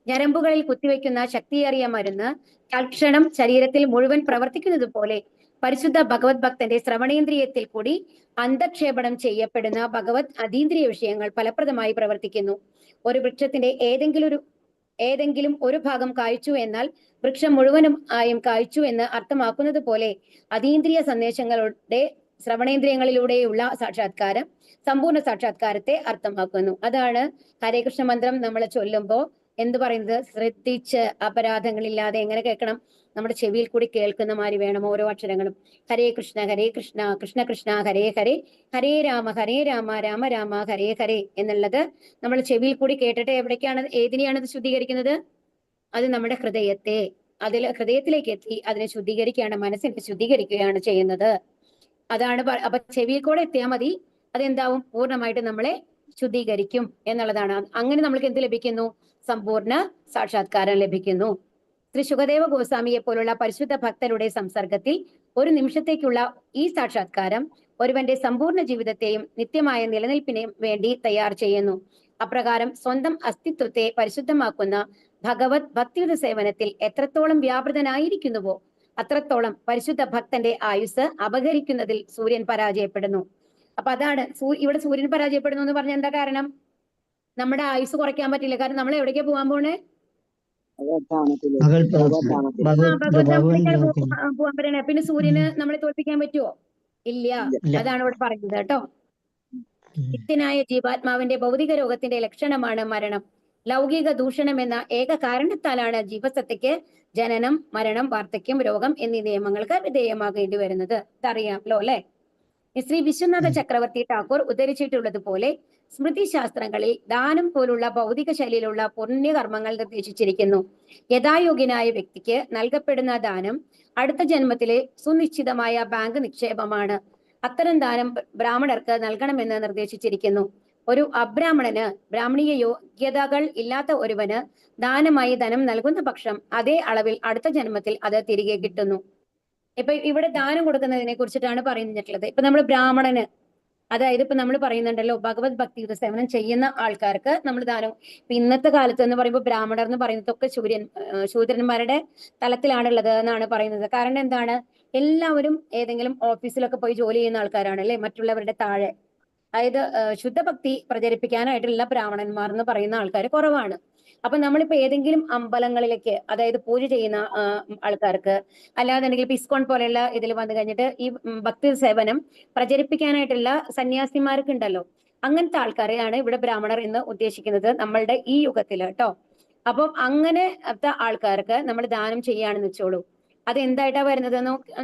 ഞരമ്പുകളിൽ കുത്തിവെക്കുന്ന ശക്തിയേറിയ മരുന്ന് തൽക്ഷണം ശരീരത്തിൽ മുഴുവൻ പ്രവർത്തിക്കുന്നത് പോലെ പരിശുദ്ധ ഭഗവത് ഭക്തന്റെ ശ്രവണേന്ദ്രിയത്തിൽ കൂടി അന്തക്ഷേപണം ചെയ്യപ്പെടുന്ന ഭഗവത് അതീന്ദ്രിയ വിഷയങ്ങൾ ഫലപ്രദമായി പ്രവർത്തിക്കുന്നു. ഒരു വൃക്ഷത്തിന്റെ ഏതെങ്കിലും ഒരു ഭാഗം കായ്ച്ചു എന്നാൽ വൃക്ഷം മുഴുവനും ആയും കായ്ച്ചു എന്ന് അർത്ഥമാക്കുന്നത് പോലെ അതീന്ദ്രിയ സന്ദേശങ്ങളുടെ ശ്രവണേന്ദ്രിയങ്ങളിലൂടെയുള്ള സാക്ഷാത്കാരം സമ്പൂർണ്ണ സാക്ഷാത്കാരത്തെ അർത്ഥമാക്കുന്നു. അതാണ് ഹരേ കൃഷ്ണ മന്ത്രം നമ്മൾ ചൊല്ലുമ്പോൾ എന്ത് പറയുന്നത്? ശ്രദ്ധിച്ച് അപരാധങ്ങളില്ലാതെ എങ്ങനെ കേൾക്കണം? നമ്മുടെ ചെവിയിൽ കൂടി കേൾക്കുന്ന മാതിരി വേണം ഓരോ അക്ഷരങ്ങളും. ഹരേ കൃഷ്ണ കൃഷ്ണ കൃഷ്ണ ഹരേ ഹരേ, ഹരേ രാമ രാമ രാമ ഹരേ ഹരേ എന്നുള്ളത് നമ്മൾ ചെവിയിൽ കൂടി കേട്ടിട്ട് ഏതിനെയാണ് ഇത് ശുദ്ധീകരിക്കുന്നത്? അത് നമ്മുടെ ഹൃദയത്തെ, ഹൃദയത്തിലേക്ക് എത്തി അതിനെ ശുദ്ധീകരിക്കുകയാണ്, മനസ്സിനെ ശുദ്ധീകരിക്കുകയാണ് ചെയ്യുന്നത്. അതാണ് അപ്പൊ ചെവിയിൽ കൂടെ എത്തിയാൽ മതി, അതെന്താവും? പൂർണ്ണമായിട്ട് നമ്മളെ ശുദ്ധീകരിക്കും എന്നുള്ളതാണ്. അങ്ങനെ നമ്മൾക്ക് എന്ത് ലഭിക്കുന്നു? സമ്പൂർണ്ണ സാക്ഷാത്കാരം ലഭിക്കുന്നു. ശ്രീ ശുകദേവ ഗോസ്വാമിയെ പോലുള്ള പരിശുദ്ധ ഭക്തരുടെ സംസർഗത്തിൽ ഒരു നിമിഷത്തേക്കുള്ള ഈ സാക്ഷാത്കാരം ഒരുവന്റെ സമ്പൂർണ്ണ ജീവിതത്തെയും നിത്യമായ നിലനിൽപ്പിനെയും വേണ്ടി തയ്യാർ ചെയ്യുന്നു. അപ്രകാരം സ്വന്തം അസ്തിത്വത്തെ പരിശുദ്ധമാക്കുന്ന ഭഗവത് ഭക്തിയുടെ സേവനത്തിൽ എത്രത്തോളം വ്യാപൃതനായിരിക്കുന്നുവോ അത്രത്തോളം പരിശുദ്ധ ഭക്തന്റെ ആയുസ് അപഹരിക്കുന്നതിൽ സൂര്യൻ പരാജയപ്പെടുന്നു. അപ്പൊ അതാണ് ഇവിടെ സൂര്യൻ പരാജയപ്പെടുന്നു എന്ന് പറഞ്ഞ എന്താ കാരണം? നമ്മുടെ ആയുസ് കുറയ്ക്കാൻ പറ്റില്ല. കാരണം നമ്മൾ എവിടേക്കാ പോകാൻ പോണേ? പോകാൻ പറയണേ. പിന്നെ സൂര്യന് നമ്മളെ തോൽപ്പിക്കാൻ പറ്റുമോ? ഇല്ല. അതാണ് ഇവിടെ പറയുന്നത് കേട്ടോ. നിത്യനായ ജീവാത്മാവിന്റെ ഭൗതിക രോഗത്തിന്റെ ലക്ഷണമാണ് മരണം. ലൗകിക ദൂഷണം എന്ന ഏക കാരണത്താലാണ് ജീവസത്തയ്ക്ക് ജനനം, മരണം, വാർദ്ധക്യം, രോഗം എന്നീ നിയമങ്ങൾക്ക് വിധേയമാകേണ്ടി വരുന്നത്. ഇതറിയാമല്ലോ അല്ലെ? ശ്രീ വിശ്വനാഥ ചക്രവർത്തി ടാഗോർ ഉദ്ധരിച്ചിട്ടുള്ളതുപോലെ സ്മൃതി ശാസ്ത്രങ്ങളിൽ ദാനം പോലുള്ള ഭൗതിക ശൈലിയിലുള്ള പുണ്യകർമ്മങ്ങൾ നിർദ്ദേശിച്ചിരിക്കുന്നു. യഥായോഗ്യനായ വ്യക്തിക്ക് നൽകപ്പെടുന്ന ദാനം അടുത്ത ജന്മത്തിലെ സുനിശ്ചിതമായ ബാങ്ക് നിക്ഷേപമാണ്. അത്തരം ദാനം ബ്രാഹ്മണർക്ക് നൽകണമെന്ന് നിർദ്ദേശിച്ചിരിക്കുന്നു. ഒരു അബ്രാഹ്മണന്, ബ്രാഹ്മണീയ യോഗ്യതകൾ ഇല്ലാത്ത ഒരുവന് ദാനമായി ധനം നൽകുന്ന പക്ഷം അതേ അളവിൽ അടുത്ത ജന്മത്തിൽ അത് തിരികെ കിട്ടുന്നു. ഇപ്പൊ ഇവിടെ ദാനം കൊടുക്കുന്നതിനെ കുറിച്ചിട്ടാണ് പറയുന്നിട്ടുള്ളത്. ഇപ്പൊ നമ്മൾ ബ്രാഹ്മണന്, അതായത് ഇപ്പൊ നമ്മൾ പറയുന്നുണ്ടല്ലോ ഭഗവത് ഭക്തിയുടെ സേവനം ചെയ്യുന്ന ആൾക്കാർക്ക് നമ്മൾ ദാനം. ഇപ്പൊ ഇന്നത്തെ കാലത്ത് എന്ന് പറയുമ്പോൾ ബ്രാഹ്മണർ എന്ന് പറയുന്നതൊക്കെ ശൂദ്രന്മാരുടെ തലത്തിലാണുള്ളത് എന്നാണ് പറയുന്നത്. കാരണം എന്താണ്? എല്ലാവരും ഏതെങ്കിലും ഓഫീസിലൊക്കെ പോയി ജോലി ചെയ്യുന്ന ആൾക്കാരാണ് അല്ലെ, മറ്റുള്ളവരുടെ താഴെ. അതായത് ശുദ്ധഭക്തി പ്രചരിപ്പിക്കാനായിട്ടുള്ള ബ്രാഹ്മണന്മാർ എന്ന് പറയുന്ന ആൾക്കാർ കുറവാണ്. അപ്പൊ നമ്മളിപ്പോ ഏതെങ്കിലും അമ്പലങ്ങളിലേക്ക്, അതായത് പൂജ ചെയ്യുന്ന ആൾക്കാർക്ക്, അല്ലാന്നുണ്ടെങ്കിൽ ഇപ്പൊ ഇസ്കോൺ പോലെയുള്ള ഇതിൽ വന്നു കഴിഞ്ഞിട്ട് ഈ ഭക്തി സേവനം പ്രചരിപ്പിക്കാനായിട്ടുള്ള സന്യാസിമാർക്ക് ഉണ്ടല്ലോ, അങ്ങനത്തെ ആൾക്കാരെയാണ് ഇവിടെ ബ്രാഹ്മണർ എന്ന് ഉദ്ദേശിക്കുന്നത് നമ്മളുടെ ഈ യുഗത്തിൽ കേട്ടോ. അപ്പം അങ്ങനത്തെ ആൾക്കാർക്ക് നമ്മൾ ദാനം ചെയ്യുകയാണെന്ന് വെച്ചോളൂ. അത് എന്തായിട്ടാ വരുന്നത്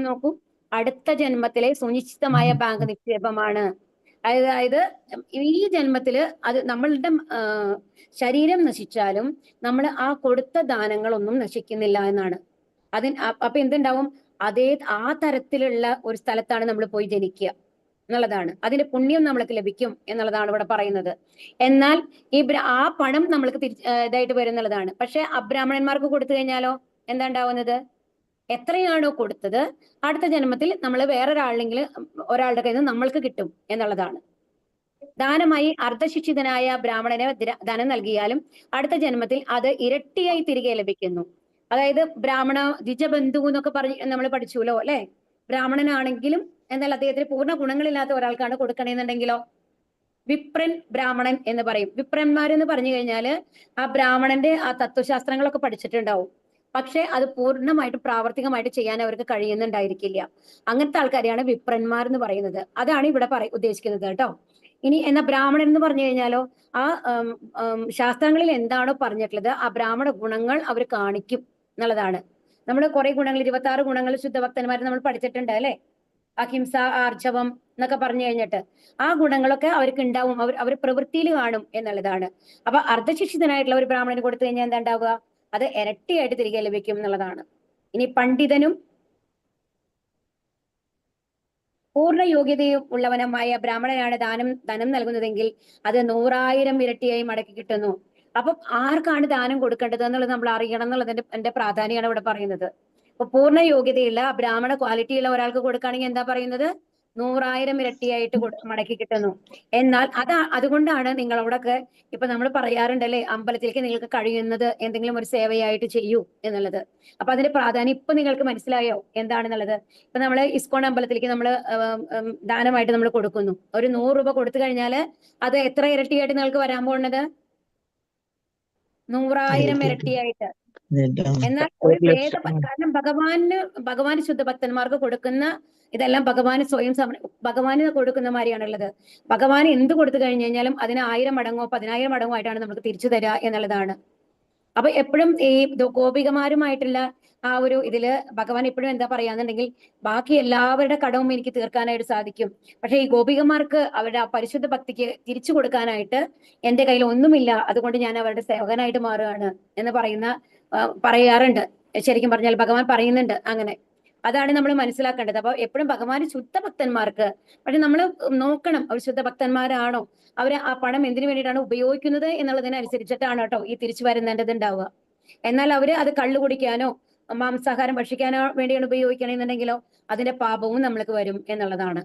നോക്കൂ. അടുത്ത ജന്മത്തിലെ സുനിശ്ചിതമായ ബാങ്ക് നിക്ഷേപമാണ്. അതായത് ഈ ജന്മത്തില് അത് നമ്മളുടെ ശരീരം നശിച്ചാലും നമ്മൾ ആ കൊടുത്ത ദാനങ്ങളൊന്നും നശിക്കുന്നില്ല എന്നാണ്. അപ്പൊ എന്തുണ്ടാവും? ആ തരത്തിലുള്ള ഒരു സ്ഥലത്താണ് നമ്മൾ പോയി ജനിക്കുക എന്നുള്ളതാണ്. അതിന്റെ പുണ്യം നമ്മൾക്ക് ലഭിക്കും എന്നുള്ളതാണ് ഇവിടെ പറയുന്നത്. എന്നാൽ ആ പണം നമ്മൾക്ക് ഇതായിട്ട് വരും എന്നുള്ളതാണ്. പക്ഷെ അബ്രാഹ്മണന്മാർക്ക് കൊടുത്തു കഴിഞ്ഞാലോ എന്താ ഉണ്ടാവുന്നത്? എത്രയാണോ കൊടുത്തത് അടുത്ത ജന്മത്തിൽ നമ്മൾ ഒരാളുടെ കയ്യിൽ നിന്ന് നമ്മൾക്ക് കിട്ടും എന്നുള്ളതാണ്. ദാനമായി അർദ്ധശിക്ഷിതനായ ബ്രാഹ്മണന് ധനം നൽകിയാലും അടുത്ത ജന്മത്തിൽ അത് ഇരട്ടിയായി തിരികെ ലഭിക്കുന്നു. അതായത് ബ്രാഹ്മണ ദ്വിജബന്ധു എന്നൊക്കെ പറഞ്ഞ് നമ്മൾ പഠിച്ചുല്ലോ അല്ലെ? ബ്രാഹ്മണനാണെങ്കിലും എന്നാൽ അദ്ദേഹത്തിന് പൂർണ്ണ ഗുണങ്ങളില്ലാത്ത ഒരാൾക്കാണ് കൊടുക്കണമെന്നുണ്ടെങ്കിലോ വിപ്രൻ ബ്രാഹ്മണൻ എന്ന് പറയും. വിപ്രന്മാരെന്ന് പറഞ്ഞു കഴിഞ്ഞാല് ആ ബ്രാഹ്മണന്റെ ആ തത്വശാസ്ത്രങ്ങളൊക്കെ പഠിച്ചിട്ടുണ്ടാവും. പക്ഷെ അത് പൂർണ്ണമായിട്ട് പ്രാവർത്തികമായിട്ട് ചെയ്യാൻ അവർക്ക് കഴിയുന്നുണ്ടായിരിക്കില്ല. അങ്ങനത്തെ ആൾക്കാരെയാണ് വിപ്രന്മാർ എന്ന് പറയുന്നത്. അതാണ് ഇവിടെ ഉദ്ദേശിക്കുന്നത് കേട്ടോ. ഇനി എന്നാ ബ്രാഹ്മണൻ എന്ന് പറഞ്ഞു കഴിഞ്ഞാലോ ആ ശാസ്ത്രങ്ങളിൽ എന്താണോ പറഞ്ഞിട്ടുള്ളത് ആ ബ്രാഹ്മണ ഗുണങ്ങൾ അവർ കാണിക്കും എന്നുള്ളതാണ്. നമ്മൾ കുറെ ഗുണങ്ങൾ 26 ഗുണങ്ങൾ ശുദ്ധഭക്തന്മാരെ നമ്മൾ പഠിച്ചിട്ടുണ്ട് അല്ലെ? അഹിംസ, ആർജവം എന്നൊക്കെ പറഞ്ഞു കഴിഞ്ഞിട്ട് ആ ഗുണങ്ങളൊക്കെ അവർക്ക് ഉണ്ടാവും, അവർ പ്രവൃത്തിയിൽ കാണും എന്നുള്ളതാണ്. അപ്പൊ അർദ്ധശിക്ഷിതനായിട്ടുള്ള ഒരു ബ്രാഹ്മണന് കൊടുത്തു കഴിഞ്ഞാൽ എന്താ ഉണ്ടാവുക? അത് ഇരട്ടിയായിട്ട് തിരികെ ലഭിക്കും എന്നുള്ളതാണ്. ഇനി പണ്ഡിതനും പൂർണ്ണ യോഗ്യതയും ഉള്ളവനുമായ ബ്രാഹ്മണനാണ് ധനം നൽകുന്നതെങ്കിൽ അത് 100,000 ഇരട്ടിയായി മടക്കി കിട്ടുന്നു. അപ്പം ആർക്കാണ് ദാനം കൊടുക്കേണ്ടത് എന്നുള്ളത് നമ്മൾ അറിയണം എന്നുള്ളതിന്റെ എന്റെ പ്രാധാന്യമാണ് ഇവിടെ പറയുന്നത്. അപ്പൊ പൂർണ്ണ യോഗ്യതയുള്ള ബ്രാഹ്മണ ക്വാളിറ്റിയുള്ള ഒരാൾക്ക് കൊടുക്കുകയാണെങ്കിൽ എന്താ പറയുന്നത്? 100,000 ഇരട്ടിയായിട്ട് മടക്കി കിട്ടുന്നു. എന്നാൽ അതുകൊണ്ടാണ് നിങ്ങളോടൊക്കെ ഇപ്പൊ നമ്മൾ പറയാറുണ്ടല്ലേ, അമ്പലത്തിലേക്ക് നിങ്ങൾക്ക് കഴിയുന്നത് എന്തെങ്കിലും ഒരു സേവയായിട്ട് ചെയ്യൂ എന്നുള്ളത്. അപ്പൊ അതിന്റെ പ്രാധാന്യം ഇപ്പൊ നിങ്ങൾക്ക് മനസ്സിലായോ എന്താണെന്നുള്ളത്? ഇപ്പൊ നമ്മള് ഇസ്കോൺ അമ്പലത്തിലേക്ക് നമ്മൾ ദാനമായിട്ട് നമ്മൾ കൊടുക്കുന്നു. ഒരു 100 രൂപ കൊടുത്തു കഴിഞ്ഞാൽ അത് എത്ര ഇരട്ടിയായിട്ട് നിങ്ങൾക്ക് വരാൻ പോകുന്നത്? 100,000 ഇരട്ടിയായിട്ട്. എന്നാൽ ഒരു കാരണം ഭഗവാന് ശുദ്ധ ഭക്തന്മാർക്ക് കൊടുക്കുന്ന ഇതെല്ലാം ഭഗവാന് കൊടുക്കുന്ന മാതിരിയാണുള്ളത്. ഭഗവാൻ എന്ത് കൊടുത്തു കഴിഞ്ഞു കഴിഞ്ഞാലും അതിന് 1000 മടങ്ങോ 10,000 മടങ്ങോ ആയിട്ടാണ് നമുക്ക് തിരിച്ചു തരിക എന്നുള്ളതാണ്. അപ്പൊ എപ്പോഴും ഈ ഗോപികമാരുമായിട്ടുള്ള ആ ഒരു ഇതില് ഭഗവാൻ എപ്പോഴും എന്താ പറയാന്നുണ്ടെങ്കിൽ, ബാക്കി എല്ലാവരുടെ കടവും എനിക്ക് തീർക്കാനായിട്ട് സാധിക്കും, പക്ഷെ ഈ ഗോപികമാർക്ക് അവരുടെ ആ പരിശുദ്ധ ഭക്തിക്ക് തിരിച്ചു കൊടുക്കാനായിട്ട് എന്റെ കയ്യിൽ ഒന്നുമില്ല, അതുകൊണ്ട് ഞാൻ അവരുടെ സേവകനായിട്ട് മാറുകയാണ് എന്ന് പറയാറുണ്ട്. ശരിക്കും പറഞ്ഞാൽ ഭഗവാൻ പറയുന്നുണ്ട് അങ്ങനെ. അതാണ് നമ്മൾ മനസ്സിലാക്കേണ്ടത്. അപ്പൊ എപ്പോഴും ഭഗവാൻ ശുദ്ധ ഭക്തന്മാർക്ക്, പക്ഷെ നമ്മൾ നോക്കണം അവർ ശുദ്ധ ഭക്തന്മാരാണോ, അവര് ആ പണം എന്തിനു വേണ്ടിയിട്ടാണ് ഉപയോഗിക്കുന്നത് എന്നുള്ളതിനനുസരിച്ചിട്ടാണ് കേട്ടോ ഈ തിരിച്ചു വരുന്നേണ്ടത് ഉണ്ടാവുക. എന്നാൽ അവര് അത് കള്ളു കുടിക്കാനോ മാംസാഹാരം ഭക്ഷിക്കാനോ വേണ്ടിയാണ് ഉപയോഗിക്കണമെന്നുണ്ടെങ്കിലോ അതിന്റെ പാപവും നമ്മൾക്ക് വരും എന്നുള്ളതാണ്.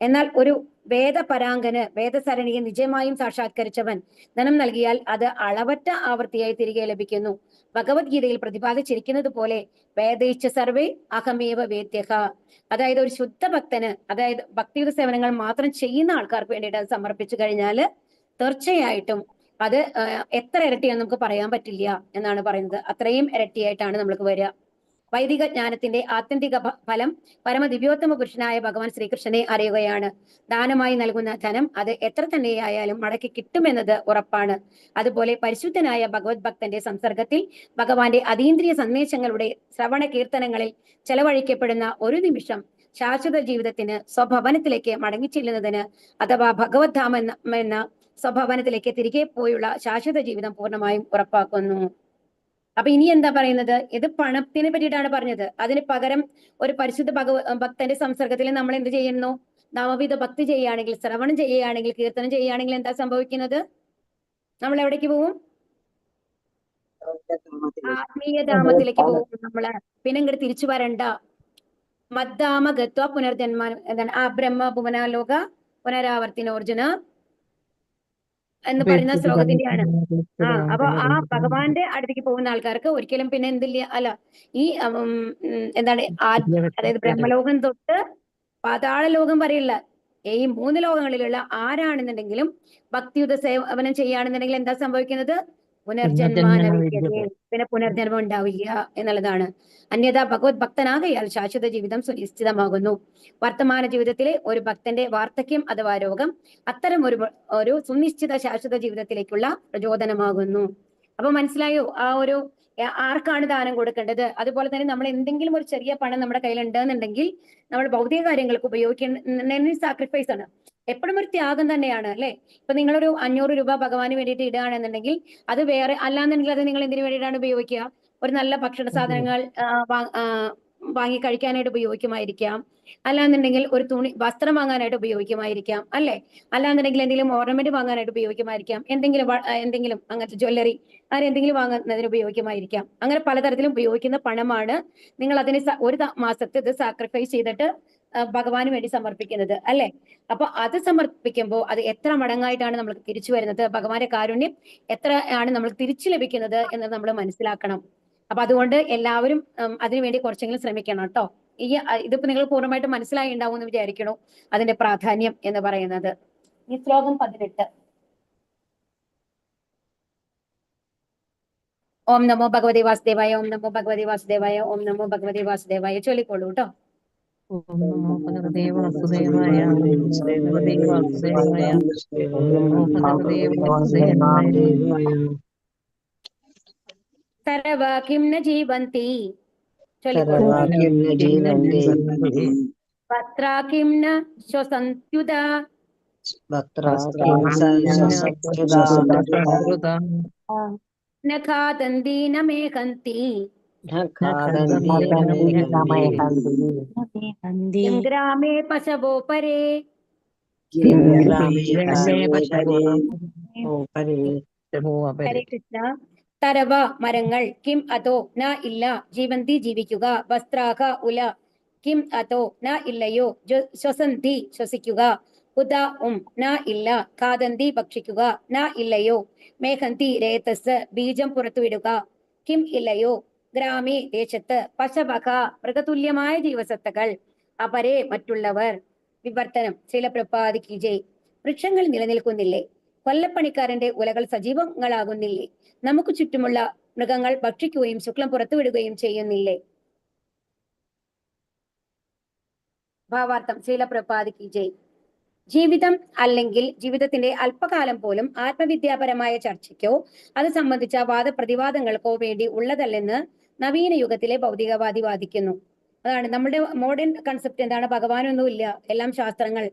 എന്നാൽ ഒരു വേദപരാങ്കന്, വേദസരണിയെ നിജമായും സാക്ഷാത്കരിച്ചവൻ ധനം നൽകിയാൽ അത് അളവറ്റ ആവൃത്തിയായി തിരികെ ലഭിക്കുന്നു. ഭഗവത്ഗീതയിൽ പ്രതിപാദിച്ചിരിക്കുന്നത് പോലെ വേദയിച്ച സർവേ അഹമേവ വേദ്യഹ. അതായത് ഒരു ശുദ്ധ ഭക്തന്, അതായത് ഭക്തിയുത സേവനങ്ങൾ മാത്രം ചെയ്യുന്ന ആൾക്കാർക്ക് വേണ്ടിയിട്ട് അത് സമർപ്പിച്ചു കഴിഞ്ഞാൽ തീർച്ചയായിട്ടും അത് എത്ര ഇരട്ടിയാന്ന് നമുക്ക് പറയാൻ പറ്റില്ല എന്നാണ് പറയുന്നത്. അത്രയും ഇരട്ടിയായിട്ടാണ് നമ്മൾക്ക് വരിക. വൈദിക ജ്ഞാനത്തിന്റെ ആത്യന്തിക ഫലം പരമദിവ്യോത്തമ പുരുഷനായ ഭഗവാൻ ശ്രീകൃഷ്ണനെ അറിയുകയാണ്. ദാനമായി നൽകുന്ന ധനം അത് എത്ര തന്നെയായാലും മടക്കി കിട്ടുമെന്നത് ഉറപ്പാണ്. അതുപോലെ പരിശുദ്ധനായ ഭഗവത് ഭക്തന്റെ സംസർഗത്തിൽ ഭഗവാന്റെ അതീന്ദ്രിയ സന്ദേശങ്ങളുടെ ശ്രവണ കീർത്തനങ്ങളിൽ ചെലവഴിക്കപ്പെടുന്ന ഒരു നിമിഷം ശാശ്വത ജീവിതത്തിന് സ്വഭവനത്തിലേക്ക് മടങ്ങിച്ചെല്ലുന്നതിന്, അഥവാ ഭഗവത് ധാമ എന്ന സ്വഭവനത്തിലേക്ക് തിരികെ പോയുള്ള ശാശ്വത ജീവിതം പൂർണ്ണമായും ഉറപ്പാക്കുന്നു. അപ്പൊ ഇനി എന്താ പറയുന്നത്? ഇത് പണത്തിനെ പറ്റിയിട്ടാണ് പറഞ്ഞത്. അതിന് പകരം ഒരു പരിശുദ്ധ ഭക്തന്റെ സംസർഗത്തിൽ നമ്മൾ എന്ത് ചെയ്യുന്നു? നാമവിധ ഭക്തി ചെയ്യുകയാണെങ്കിൽ, ശ്രവണം ചെയ്യുകയാണെങ്കിൽ, കീർത്തനം ചെയ്യുകയാണെങ്കിൽ എന്താ സംഭവിക്കുന്നത്? നമ്മൾ എവിടേക്ക് പോവും? ആത്മീയധാമത്തിലേക്ക് പോകും നമ്മള്. പിന്നെ ഇങ്ങോട്ട് തിരിച്ചു വരണ്ട. മദ്ധാമ ഗത്വ പുനർജന്മാനം എന്താണ്? ആ ബ്രഹ്മ ഭുവനാലോക പുനരാവർത്തിനോർജുന എന്ന് പറയുന്ന ശ്ലോകത്തിന്റെയാണ്. അപ്പൊ ആ ഭഗവാന്റെ അടുത്തേക്ക് പോകുന്ന ആൾക്കാർക്ക് ഒരിക്കലും പിന്നെ എന്തില്ല, അല്ല ഈ എന്താണ് അതായത് ബ്രഹ്മലോകം തൊട്ട് പാതാള ലോകം വരെയുള്ള ഈ 3 ലോകങ്ങളിലുള്ള ആരാണെന്നുണ്ടെങ്കിലും ഭക്തിയുത സേവനം ചെയ്യുകയാണെന്നുണ്ടെങ്കിൽ എന്താ സംഭവിക്കുന്നത്? പിന്നെ പുനർജന്മം ഉണ്ടാവില്ല എന്നുള്ളതാണ്. അന്യഥാ ഭഗവത് ഭക്തനാകയാൽ ശാശ്വത ജീവിതം സുനിശ്ചിതമാകുന്നു. വർത്തമാന ജീവിതത്തിലെ ഒരു ഭക്തന്റെ വാർദ്ധക്യം അഥവാ രോഗം അത്തരം ഒരു സുനിശ്ചിത ശാശ്വത ജീവിതത്തിലേക്കുള്ള പ്രചോദനമാകുന്നു. അപ്പൊ മനസ്സിലായോ ആ ഒരു ആർക്കാണ് ദാനം കൊടുക്കേണ്ടത്? അതുപോലെ തന്നെ നമ്മൾ എന്തെങ്കിലും ഒരു ചെറിയ പണം നമ്മുടെ കയ്യിൽ ഉണ്ടെന്നുണ്ടെങ്കിൽ നമ്മൾ ഭൗതിക കാര്യങ്ങൾക്ക് ഉപയോഗിക്കുന്ന സാക്രിഫൈസ് ആണ്, എപ്പോഴും ഒരു ത്യാഗം തന്നെയാണ് അല്ലെ. ഇപ്പൊ നിങ്ങളൊരു 500 രൂപ ഭഗവാന് വേണ്ടിയിട്ട് ഇടുകയാണെന്നുണ്ടെങ്കിൽ അത് വേറെ അല്ലാന്നുണ്ടെങ്കിൽ അത് നിങ്ങൾ എന്തിനു വേണ്ടിയിട്ടാണ് ഉപയോഗിക്കുക? ഒരു നല്ല ഭക്ഷണ സാധനങ്ങൾ വാങ്ങി കഴിക്കാനായിട്ട് ഉപയോഗിക്കുമായിരിക്കാം, അല്ലാന്നുണ്ടെങ്കിൽ ഒരു വസ്ത്രം വാങ്ങാനായിട്ട് ഉപയോഗിക്കുമായിരിക്കാം അല്ലെ, അല്ലാന്നുണ്ടെങ്കിൽ എന്തെങ്കിലും ഓർണമെന്റ് വാങ്ങാനായിട്ട് ഉപയോഗിക്കുമായിരിക്കാം, എന്തെങ്കിലും അങ്ങനത്തെ ജ്വല്ലറി എന്തെങ്കിലും വാങ്ങുന്നതിന് ഉപയോഗിക്കുമായിരിക്കാം. അങ്ങനെ പലതരത്തിലും ഉപയോഗിക്കുന്ന പണമാണ് നിങ്ങൾ അതിന് ഒരു മാസത്തെ ഇത് സാക്രിഫൈസ് ചെയ്തിട്ട് ഭഗവാന് വേണ്ടി സമർപ്പിക്കുന്നത് അല്ലെ. അപ്പൊ അത് സമർപ്പിക്കുമ്പോൾ അത് എത്ര മടങ്ങായിട്ടാണ് നമ്മൾക്ക് തിരിച്ചു വരുന്നത്, ഭഗവാന്റെ കാരുണ്യം എത്ര ആണ് നമ്മൾക്ക് തിരിച്ചു ലഭിക്കുന്നത് എന്ന് നമ്മൾ മനസ്സിലാക്കണം. അപ്പൊ അതുകൊണ്ട് എല്ലാവരും അതിനുവേണ്ടി കുറച്ചെങ്കിലും ശ്രമിക്കണം കേട്ടോ. ഇതിപ്പോ നിങ്ങൾ പൂർണ്ണമായിട്ട് മനസ്സിലായി ഉണ്ടാവും എന്ന് വിചാരിക്കണു അതിന്റെ പ്രാധാന്യം എന്ന് പറയുന്നത്. ഈ ശ്ലോകം 18. ഓം നമോ ഭഗവതി വാസുദേവായ, ഓം നമോ ഭഗവതി വാസുദേവായ, ഓം നമോ ഭഗവതി വാസുദേവായ ചൊല്ലിക്കോളൂ കേട്ടോ. ഓം നമോ ഭഗവതേ വാസുദേവായ, ഭഗവതേ വാസുദേവായ, നമോ ഭഗവതേ വാസുദേവായ. സർവ കിം ന ജീവന്തി, വക്ത്ര കിം ന ശ്വസന്ത്യുത, ന ഖാദന്തി ന മേഘന്തി, കിം ഗ്രാമേ പശവോ പരേ ഹരേ കൃഷ്ണ. തരവ മരങ്ങൾ, കിം അതോ ന ഇല്ല, ജീവന്തി ജീവിക്കുക, വസ്ത്രാഹ ഉല, കിം അതോ ന ഇല്ലയോ, ശ്വസന്തി ശ്വസിക്കുക, ഉദ ന ഇല്ല, ഖാദന്തി ഭക്ഷിക്കുക, ന ഇല്ലയോ, മേഘന്തി രേതസ് ബീജം പുറത്തുവിടുക, കിം ഇല്ലയോ, ഗ്രാമേ ദേശത്ത്, പശവക മൃഗതുല്യമായ ജീവസത്തകൾ, അപരേ മറ്റുള്ളവർ. വിവർത്തനം. ശ്രീല പ്രഭുപാദിക്ക് ജയ്. വൃക്ഷങ്ങൾ നിലനിൽക്കുന്നില്ലേ? കൊല്ലപ്പണിക്കാരന്റെ ഉലകൾ സജീവങ്ങളാകുന്നില്ലേ? നമുക്ക് ചുറ്റുമുള്ള മൃഗങ്ങൾ ഭക്ഷിക്കുകയും ശുക്ലം പുറത്തുവിടുകയും ചെയ്യുന്നില്ലേ? ഭാവാർത്ഥം. ശ്രീല പ്രഭുപാദിക്ക് ജയ്. ജീവിതം അല്ലെങ്കിൽ ജീവിതത്തിന്റെ അല്പകാലം പോലും ആത്മവിദ്യാപരമായ ചർച്ചയ്ക്കോ അത് സംബന്ധിച്ച വാദപ്രതിവാദങ്ങൾക്കോ വേണ്ടി ഉള്ളതല്ലെന്ന് നവീന യുഗത്തിലെ ഭൗതികവാദി വാദിക്കുന്നു. അതാണ് നമ്മുടെ മോഡേൺ കൺസെപ്റ്റ്. എന്താണ്? ഭഗവാനൊന്നുമില്ല, എല്ലാം ശാസ്ത്രങ്ങൾ,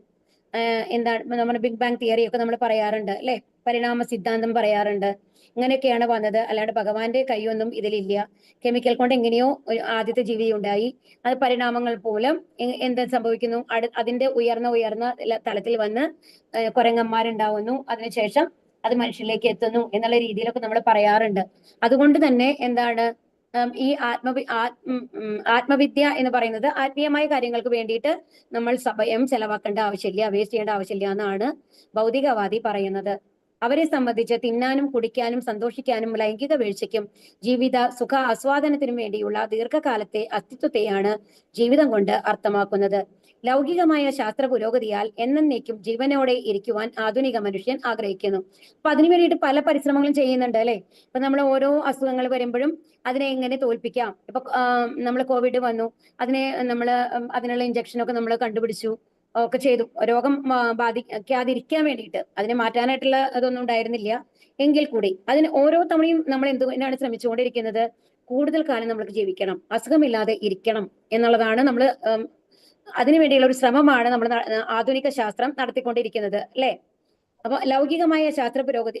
എന്താണ് നമ്മുടെ ബിഗ് ബാങ് തിയറി ഒക്കെ നമ്മൾ പറയാറുണ്ട് അല്ലെ, പരിണാമ സിദ്ധാന്തം പറയാറുണ്ട്. ഇങ്ങനെയൊക്കെയാണ് വന്നത്, അല്ലാണ്ട് ഭഗവാന്റെ കൈയൊന്നും ഇതിലില്ല. കെമിക്കൽ കൊണ്ട് എങ്ങനെയോ ആദ്യത്തെ ജീവി ഉണ്ടായി, അത് പരിണാമങ്ങൾ മൂലം എന്ത് സംഭവിക്കുന്നു, അതിന്റെ ഉയർന്ന തലത്തിൽ വന്ന് കുരങ്ങന്മാരുണ്ടാവുന്നു, അതിനുശേഷം അത് മനുഷ്യരിലേക്ക് എത്തുന്നു എന്നുള്ള രീതിയിലൊക്കെ നമ്മൾ പറയാറുണ്ട്. അതുകൊണ്ട് തന്നെ എന്താണ് ഈ ആത്മവിദ്യ എന്ന് പറയുന്നത് ആത്മീയമായ കാര്യങ്ങൾക്ക് വേണ്ടിയിട്ട് നമ്മൾ സമയം ചെലവാക്കേണ്ട ആവശ്യമില്ല, വേസ്റ്റ് ചെയ്യേണ്ട ആവശ്യമില്ല എന്നാണ് ഭൗതികവാദി പറയുന്നത്. അവരെ സംബന്ധിച്ച് തിന്നാനും കുടിക്കാനും സന്തോഷിക്കാനും ലൈംഗിക വീഴ്ചയ്ക്കും ജീവിത സുഖ ആസ്വാദനത്തിനും വേണ്ടിയുള്ള ദീർഘകാലത്തെ അസ്തിത്വത്തെയാണ് ജീവിതം കൊണ്ട് അർത്ഥമാക്കുന്നത്. ലൗകികമായ ശാസ്ത്ര പുരോഗതിയാൽ എന്നേക്കും ജീവനോടെ ഇരിക്കുവാൻ ആധുനിക മനുഷ്യൻ ആഗ്രഹിക്കുന്നു. അപ്പൊ അതിനു വേണ്ടിയിട്ട് പല പരിശ്രമങ്ങളും ചെയ്യുന്നുണ്ട് അല്ലെ. ഇപ്പൊ നമ്മൾ ഓരോ അസുഖങ്ങൾ വരുമ്പോഴും അതിനെ എങ്ങനെ തോൽപ്പിക്കാം. ഇപ്പൊ നമ്മൾ കോവിഡ് വന്നു, അതിനുള്ള ഇഞ്ചക്ഷനൊക്കെ നമ്മൾ കണ്ടുപിടിച്ചു ഒക്കെ ചെയ്തു, രോഗം ബാധിക്കാതിരിക്കാൻ വേണ്ടിയിട്ട്. അതിനെ മാറ്റാനായിട്ടുള്ള അതൊന്നും ഉണ്ടായിരുന്നില്ല. എങ്കിൽ കൂടി അതിന് ഓരോ തവണയും നമ്മൾ എന്തിനാണ് ശ്രമിച്ചുകൊണ്ടിരിക്കുന്നത്? കൂടുതൽ കാലം നമ്മൾക്ക് ജീവിക്കണം, അസുഖമില്ലാതെ ഇരിക്കണം എന്നുള്ളതാണ് നമ്മൾ അതിനുവേണ്ടിയുള്ള ഒരു ശ്രമമാണ് നമ്മൾ ആധുനിക ശാസ്ത്രം നടത്തിക്കൊണ്ടിരിക്കുന്നത് അല്ലെ. അപ്പൊ ലൗകികമായ ശാസ്ത്ര പുരോഗതി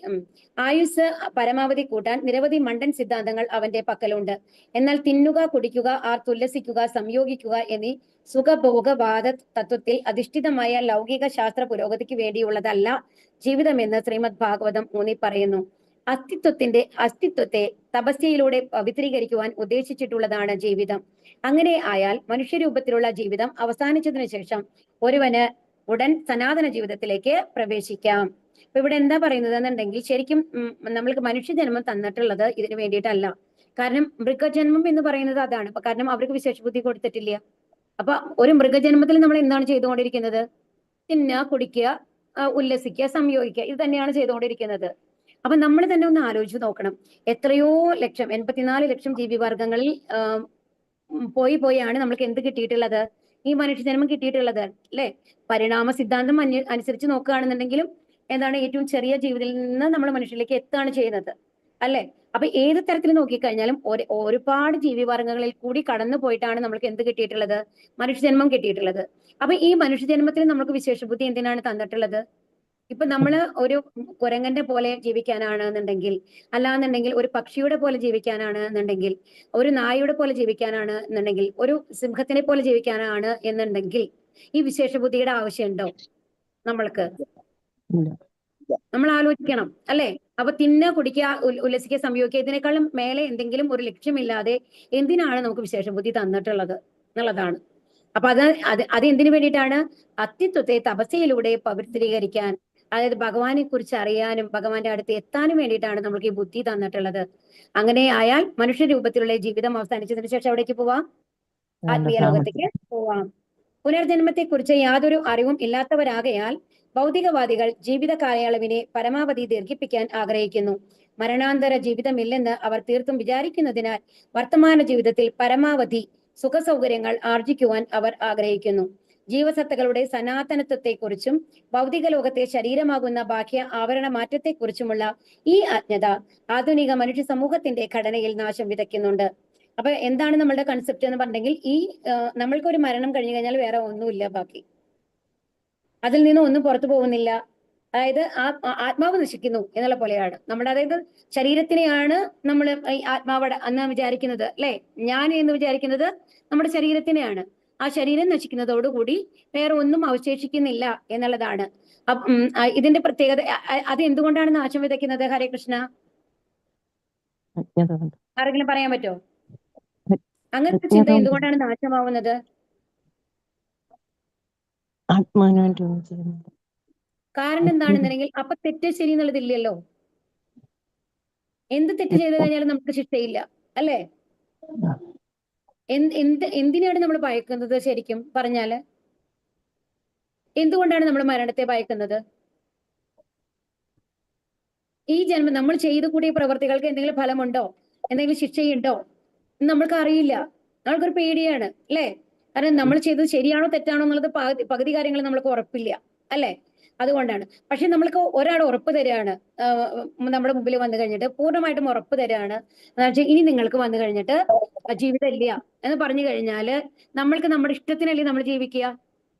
ആയുസ് പരമാവധി കൂട്ടാൻ നിരവധി മണ്ടൻ സിദ്ധാന്തങ്ങൾ അവന്റെ പക്കലുണ്ട്. എന്നാൽ തിന്നുക, കുടിക്കുക, ആർത്തുല്ലസിക്കുക, സംയോഗിക്കുക എന്നീ സുഖഭോഗവാദ തത്വത്തിൽ അധിഷ്ഠിതമായ ലൗകിക ശാസ്ത്ര പുരോഗതിക്ക് വേണ്ടിയുള്ളതല്ല ജീവിതമെന്ന് ശ്രീമദ് ഭാഗവതം ഊന്നി പറയുന്നു. അസ്തിത്വത്തെ തപസ്യയിലൂടെ പവിത്രീകരിക്കുവാൻ ഉദ്ദേശിച്ചിട്ടുള്ളതാണ് ജീവിതം. അങ്ങനെ ആയാൽ മനുഷ്യരൂപത്തിലുള്ള ജീവിതം അവസാനിച്ചതിനു ശേഷം ഒരുവന് ഉടൻ സനാതന ജീവിതത്തിലേക്ക് പ്രവേശിക്കാം. അപ്പൊ ഇവിടെ എന്താ പറയുന്നത് എന്നുണ്ടെങ്കിൽ, ശരിക്കും നമ്മൾക്ക് മനുഷ്യജന്മം തന്നിട്ടുള്ളത് ഇതിനു വേണ്ടിയിട്ടല്ല. കാരണം മൃഗജന്മം എന്ന് പറയുന്നത് അതാണ്. കാരണം അവർക്ക് വിശേഷബുദ്ധി കൊടുത്തിട്ടില്ല. അപ്പൊ ഒരു മൃഗജന്മത്തിൽ നമ്മൾ എന്താണ് ചെയ്തുകൊണ്ടിരിക്കുന്നത്? തിന്നുക, കുടിക്കുക, ഉല്ലസിക്കുക, സംയോഗിക്കുക, ഇത് തന്നെയാണ് ചെയ്തുകൊണ്ടിരിക്കുന്നത്. അപ്പൊ നമ്മൾ തന്നെ ഒന്ന് ആലോചിച്ച് നോക്കണം. എത്രയോ ലക്ഷം, 84 ലക്ഷം ജീവിവർഗങ്ങളിൽ പോയാണ് നമ്മൾക്ക് എന്ത് കിട്ടിയിട്ടുള്ളത്? ഈ മനുഷ്യജന്മം കിട്ടിയിട്ടുള്ളത് അല്ലെ. പരിണാമ സിദ്ധാന്തം അനുസരിച്ച് നോക്കുകയാണെന്നുണ്ടെങ്കിലും എന്താണ്, ഏറ്റവും ചെറിയ ജീവിതത്തിൽ നിന്ന് നമ്മൾ മനുഷ്യരിലേക്ക് എത്തുകയാണ് ചെയ്യുന്നത് അല്ലെ. അപ്പൊ ഏത് തരത്തിൽ നോക്കിക്കഴിഞ്ഞാലും ഒരുപാട് ജീവിവർഗങ്ങളിൽ കൂടി കടന്നു പോയിട്ടാണ് നമ്മൾക്ക് എന്ത് കിട്ടിയിട്ടുള്ളത്? മനുഷ്യജന്മം കിട്ടിയിട്ടുള്ളത്. അപ്പൊ ഈ മനുഷ്യജന്മത്തിൽ നമുക്ക് വിശേഷബുദ്ധി എന്തിനാണ് തന്നിട്ടുള്ളത്? ഇപ്പൊ നമ്മള് ഒരു കുരങ്ങന്റെ പോലെ ജീവിക്കാനാണ് എന്നുണ്ടെങ്കിൽ, അല്ലാന്നുണ്ടെങ്കിൽ ഒരു പക്ഷിയുടെ പോലെ ജീവിക്കാനാണ് എന്നുണ്ടെങ്കിൽ, ഒരു നായയുടെ പോലെ ജീവിക്കാനാണ് എന്നുണ്ടെങ്കിൽ, ഒരു സിംഹത്തിനെ പോലെ ജീവിക്കാനാണ് എന്നുണ്ടെങ്കിൽ ഈ വിശേഷബുദ്ധിയുടെ ആവശ്യമുണ്ടോ നമ്മൾക്ക്? നമ്മൾ ആലോചിക്കണം അല്ലെ. അപ്പൊ തിന്ന, കുടിക്കുക, ഉല്ലസിക്കുക, സംയോഗിക്കുക, ഇതിനേക്കാളും മേലെ എന്തെങ്കിലും ഒരു ലക്ഷ്യമില്ലാതെ എന്തിനാണ് നമുക്ക് വിശേഷബുദ്ധി തന്നിട്ടുള്ളത് എന്നുള്ളതാണ്. അപ്പൊ അത് എന്തിനു വേണ്ടിയിട്ടാണ്? അസ്തിത്വത്തെ തപസ്യയിലൂടെ പവിത്രീകരിക്കാൻ, അതായത് ഭഗവാനെ കുറിച്ച് അറിയാനും ഭഗവാന്റെ അടുത്ത് എത്താനും വേണ്ടിയിട്ടാണ് നമുക്ക് ഈ ബുദ്ധി തന്നിട്ടുള്ളത്. അങ്ങനെ ആയാൽ മനുഷ്യ രൂപത്തിലുള്ള ജീവിതം അവസാനിച്ചതിന് ശേഷം എവിടേക്ക് പോവാം? ആത്മീയ ലോകത്തേക്ക് പോവാം. പുനർജന്മത്തെ കുറിച്ച് യാതൊരു അറിവും ഇല്ലാത്തവരാകയാൽ ഭൗതികവാദികൾ ജീവിത കാലയളവിനെ പരമാവധി ദീർഘിപ്പിക്കാൻ ആഗ്രഹിക്കുന്നു. മരണാന്തര ജീവിതമില്ലെന്ന് അവർ തീർത്തും വിചാരിക്കുന്നതിനാൽ വർത്തമാന ജീവിതത്തിൽ പരമാവധി സുഖസൗകര്യങ്ങൾ ആർജിക്കുവാൻ അവർ ആഗ്രഹിക്കുന്നു. ജീവസത്തകളുടെ സനാതനത്വത്തെക്കുറിച്ചും ഭൗതിക ലോകത്തെ ശരീരമാകുന്ന ബാഹ്യ ആവരണ മാറ്റത്തെക്കുറിച്ചുമുള്ള ഈ അജ്ഞത ആധുനിക മനുഷ്യ സമൂഹത്തിന്റെ ഘടനയിൽ നാശം വിതയ്ക്കുന്നുണ്ട്. അപ്പൊ എന്താണ് നമ്മളുടെ കൺസെപ്റ്റ് എന്ന് പറഞ്ഞെങ്കിൽ, ഈ നമ്മൾക്ക് ഒരു മരണം കഴിഞ്ഞു കഴിഞ്ഞാൽ വേറെ ഒന്നുമില്ല ബാക്കി, അതിൽ നിന്ന് ഒന്നും പുറത്തു പോകുന്നില്ല അതായത് ആത്മാവ് നശിക്കുന്നു എന്നുള്ള പോലെയാണ്. നമ്മുടെ അതായത് ശരീരത്തിനെയാണ് നമ്മൾ ഈ ആത്മാവ് എന്ന് വിചാരിക്കുന്നത് അല്ലെ, ഞാൻ എന്ന് വിചാരിക്കുന്നത് നമ്മുടെ ശരീരത്തിനെയാണ്. ആ ശരീരം നശിക്കുന്നതോടുകൂടി വേറെ ഒന്നും അവശേഷിക്കുന്നില്ല എന്നുള്ളതാണ്. ഇതിന്റെ പ്രത്യേകത അത് എന്തുകൊണ്ടാണ് നാശം വിതയ്ക്കുന്നത്? ഹരേ കൃഷ്ണ, അജ്ഞത കൊണ്ട്. ആരെങ്കിലും പറയാൻ പറ്റുമോ? അങ്ങനത്തെ ചിന്ത എന്തുകൊണ്ടാണ് നാശമാവുന്നത്? ആത്മാവിനായിട്ട് ഒന്നും ചെയ്യുന്നില്ല. കാരണം എന്താണെന്നുണ്ടെങ്കിൽ അപ്പൊ തെറ്റ് ശരി എന്നുള്ളതില്ലല്ലോ. എന്ത് തെറ്റ് ചെയ്തു കഴിഞ്ഞാലും നമുക്ക് ശിക്ഷയില്ല അല്ലേ? എന്തിനാണ് നമ്മൾ ഭയക്കുന്നത്? ശരിക്കും പറഞ്ഞാല് എന്തുകൊണ്ടാണ് നമ്മൾ മരണത്തെ ഭയക്കുന്നത്? ഈ ജന്മം നമ്മൾ ചെയ്തു കൂടിയ പ്രവർത്തികൾക്ക് എന്തെങ്കിലും ഫലമുണ്ടോ, എന്തെങ്കിലും ശിക്ഷയുണ്ടോ എന്ന് നമ്മൾക്ക് അറിയില്ല. നമ്മൾക്കൊരു പേടിയാണ് അല്ലേ? കാരണം നമ്മൾ ചെയ്തത് ശരിയാണോ തെറ്റാണോ എന്നുള്ളത് പകുതി കാര്യങ്ങൾ നമ്മൾക്ക് ഉറപ്പില്ല അല്ലേ? അതുകൊണ്ടാണ്. പക്ഷെ നമ്മൾക്ക് ഒരാൾ ഉറപ്പ് തരികയാണ്, നമ്മുടെ മുമ്പിൽ വന്നു കഴിഞ്ഞിട്ട് പൂർണ്ണമായിട്ടും ഉറപ്പ് തരികയാണ്, ഇനി നിങ്ങൾക്ക് വന്നു കഴിഞ്ഞിട്ട് ജീവിതം ഇല്ല എന്ന് പറഞ്ഞു കഴിഞ്ഞാല് നമ്മൾക്ക് നമ്മുടെ ഇഷ്ടത്തിനല്ലേ നമ്മൾ ജീവിക്കുക?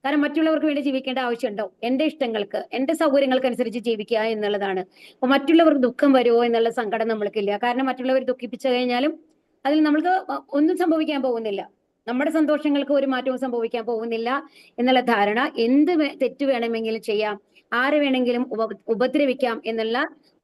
കാരണം മറ്റുള്ളവർക്ക് വേണ്ടി ജീവിക്കേണ്ട ആവശ്യമുണ്ടോ? എന്റെ ഇഷ്ടങ്ങൾക്ക്, എന്റെ സൗകര്യങ്ങൾക്ക് അനുസരിച്ച് ജീവിക്കുക എന്നുള്ളതാണ്. അപ്പൊ മറ്റുള്ളവർക്ക് ദുഃഖം വരുമോ എന്നുള്ള സങ്കടം നമ്മൾക്കില്ല. കാരണം മറ്റുള്ളവർ ദുഃഖിപ്പിച്ചു കഴിഞ്ഞാലും അതിൽ നമ്മൾക്ക് ഒന്നും സംഭവിക്കാൻ പോകുന്നില്ല. നമ്മുടെ സന്തോഷങ്ങൾക്ക് ഒരു മാറ്റവും സംഭവിക്കാൻ പോകുന്നില്ല എന്നുള്ള ധാരണ, തെറ്റ് വേണമെങ്കിലും ചെയ്യാം, ആരെ വേണമെങ്കിലും ഉപദ്രവിക്കാം എന്നുള്ള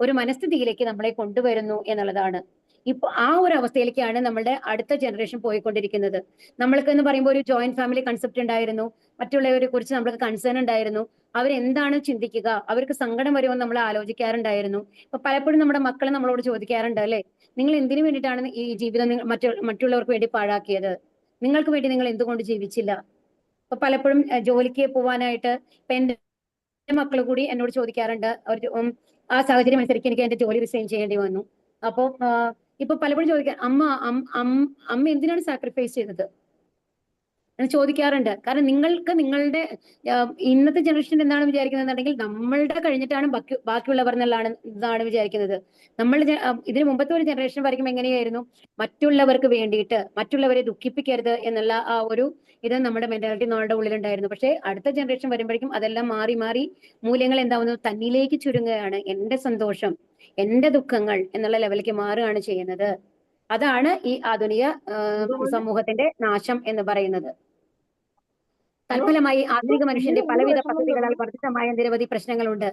ഒരു മനസ്ഥിതിയിലേക്ക് നമ്മളെ കൊണ്ടുവരുന്നു എന്നുള്ളതാണ്. ഇപ്പൊ ആ ഒരു അവസ്ഥയിലേക്കാണ് നമ്മളുടെ അടുത്ത ജനറേഷൻ പോയിക്കൊണ്ടിരിക്കുന്നത്. നമ്മൾക്ക് എന്ന് പറയുമ്പോൾ ഒരു ജോയിന്റ് ഫാമിലി കൺസെപ്റ്റ് ഉണ്ടായിരുന്നു, മറ്റുള്ളവരെ കുറിച്ച് നമ്മൾക്ക് കൺസേൺ ഉണ്ടായിരുന്നു, അവരെന്താണ് ചിന്തിക്കുക, അവർക്ക് സങ്കടം വരുമോ നമ്മൾ ആലോചിക്കാറുണ്ടായിരുന്നു. ഇപ്പൊ പലപ്പോഴും നമ്മുടെ മക്കൾ നമ്മളോട് ചോദിക്കാറുണ്ട് അല്ലെ, നിങ്ങൾ എന്തിനു വേണ്ടിയിട്ടാണ് ഈ ജീവിതം മറ്റുള്ളവർക്ക് വേണ്ടി പാഴാക്കിയത്? നിങ്ങൾക്ക് വേണ്ടി നിങ്ങൾ എന്തുകൊണ്ട് ജീവിച്ചില്ല? അപ്പൊ പലപ്പോഴും ജോലിക്ക് പോവാനായിട്ട് ഇപ്പൊ എന്റെ മക്കൾ കൂടി എന്നോട് ചോദിക്കാറുണ്ട്. ആ സാഹചര്യം അനുസരിച്ച് എനിക്ക് എന്റെ ജോലി റിസൈൻ ചെയ്യേണ്ടി വന്നു. അപ്പൊ ഇപ്പൊ പലപ്പോഴും ചോദിക്കാൻ, അമ്മ എന്തിനാണ് സാക്രിഫൈസ് ചെയ്തത് എന്ന് ചോദിക്കാറുണ്ട്. കാരണം നിങ്ങൾക്ക് നിങ്ങളുടെ ഇന്നത്തെ ജനറേഷൻ എന്താണ് വിചാരിക്കുന്നതെന്നുണ്ടെങ്കിൽ നമ്മളുടെ കഴിഞ്ഞിട്ടാണ് ബാക്കിയുള്ളവർ ഇതാണ് വിചാരിക്കുന്നത്. ഇതിന് മുമ്പത്തെ ഒരു ജനറേഷൻ വരയ്ക്കും എങ്ങനെയായിരുന്നു? മറ്റുള്ളവർക്ക് വേണ്ടിയിട്ട് മറ്റുള്ളവരെ ദുഃഖിപ്പിക്കരുത് എന്നുള്ള ആ ഒരു ഇത് നമ്മുടെ മെന്റാലിറ്റി നമ്മളുടെ ഉള്ളിലുണ്ടായിരുന്നു. പക്ഷെ അടുത്ത ജനറേഷൻ വരുമ്പോഴേക്കും അതെല്ലാം മാറി മാറി മൂല്യങ്ങൾ എന്താവുന്നു? തന്നിലേക്ക് ചുരുങ്ങുകയാണ്. എന്റെ സന്തോഷം, എന്റെ ദുഃഖങ്ങൾ എന്നുള്ള ലെവലിലേക്ക് മാറുകയാണ് ചെയ്യുന്നത്. അതാണ് ഈ ആധുനിക സമൂഹത്തിന്റെ നാശം എന്ന് പറയുന്നത്. തൽഫലമായി ആധുനിക മനുഷ്യന്റെ പലവിധ പദ്ധതികളാൽ വർദ്ധിതമായ നിരവധി പ്രശ്നങ്ങളുണ്ട്.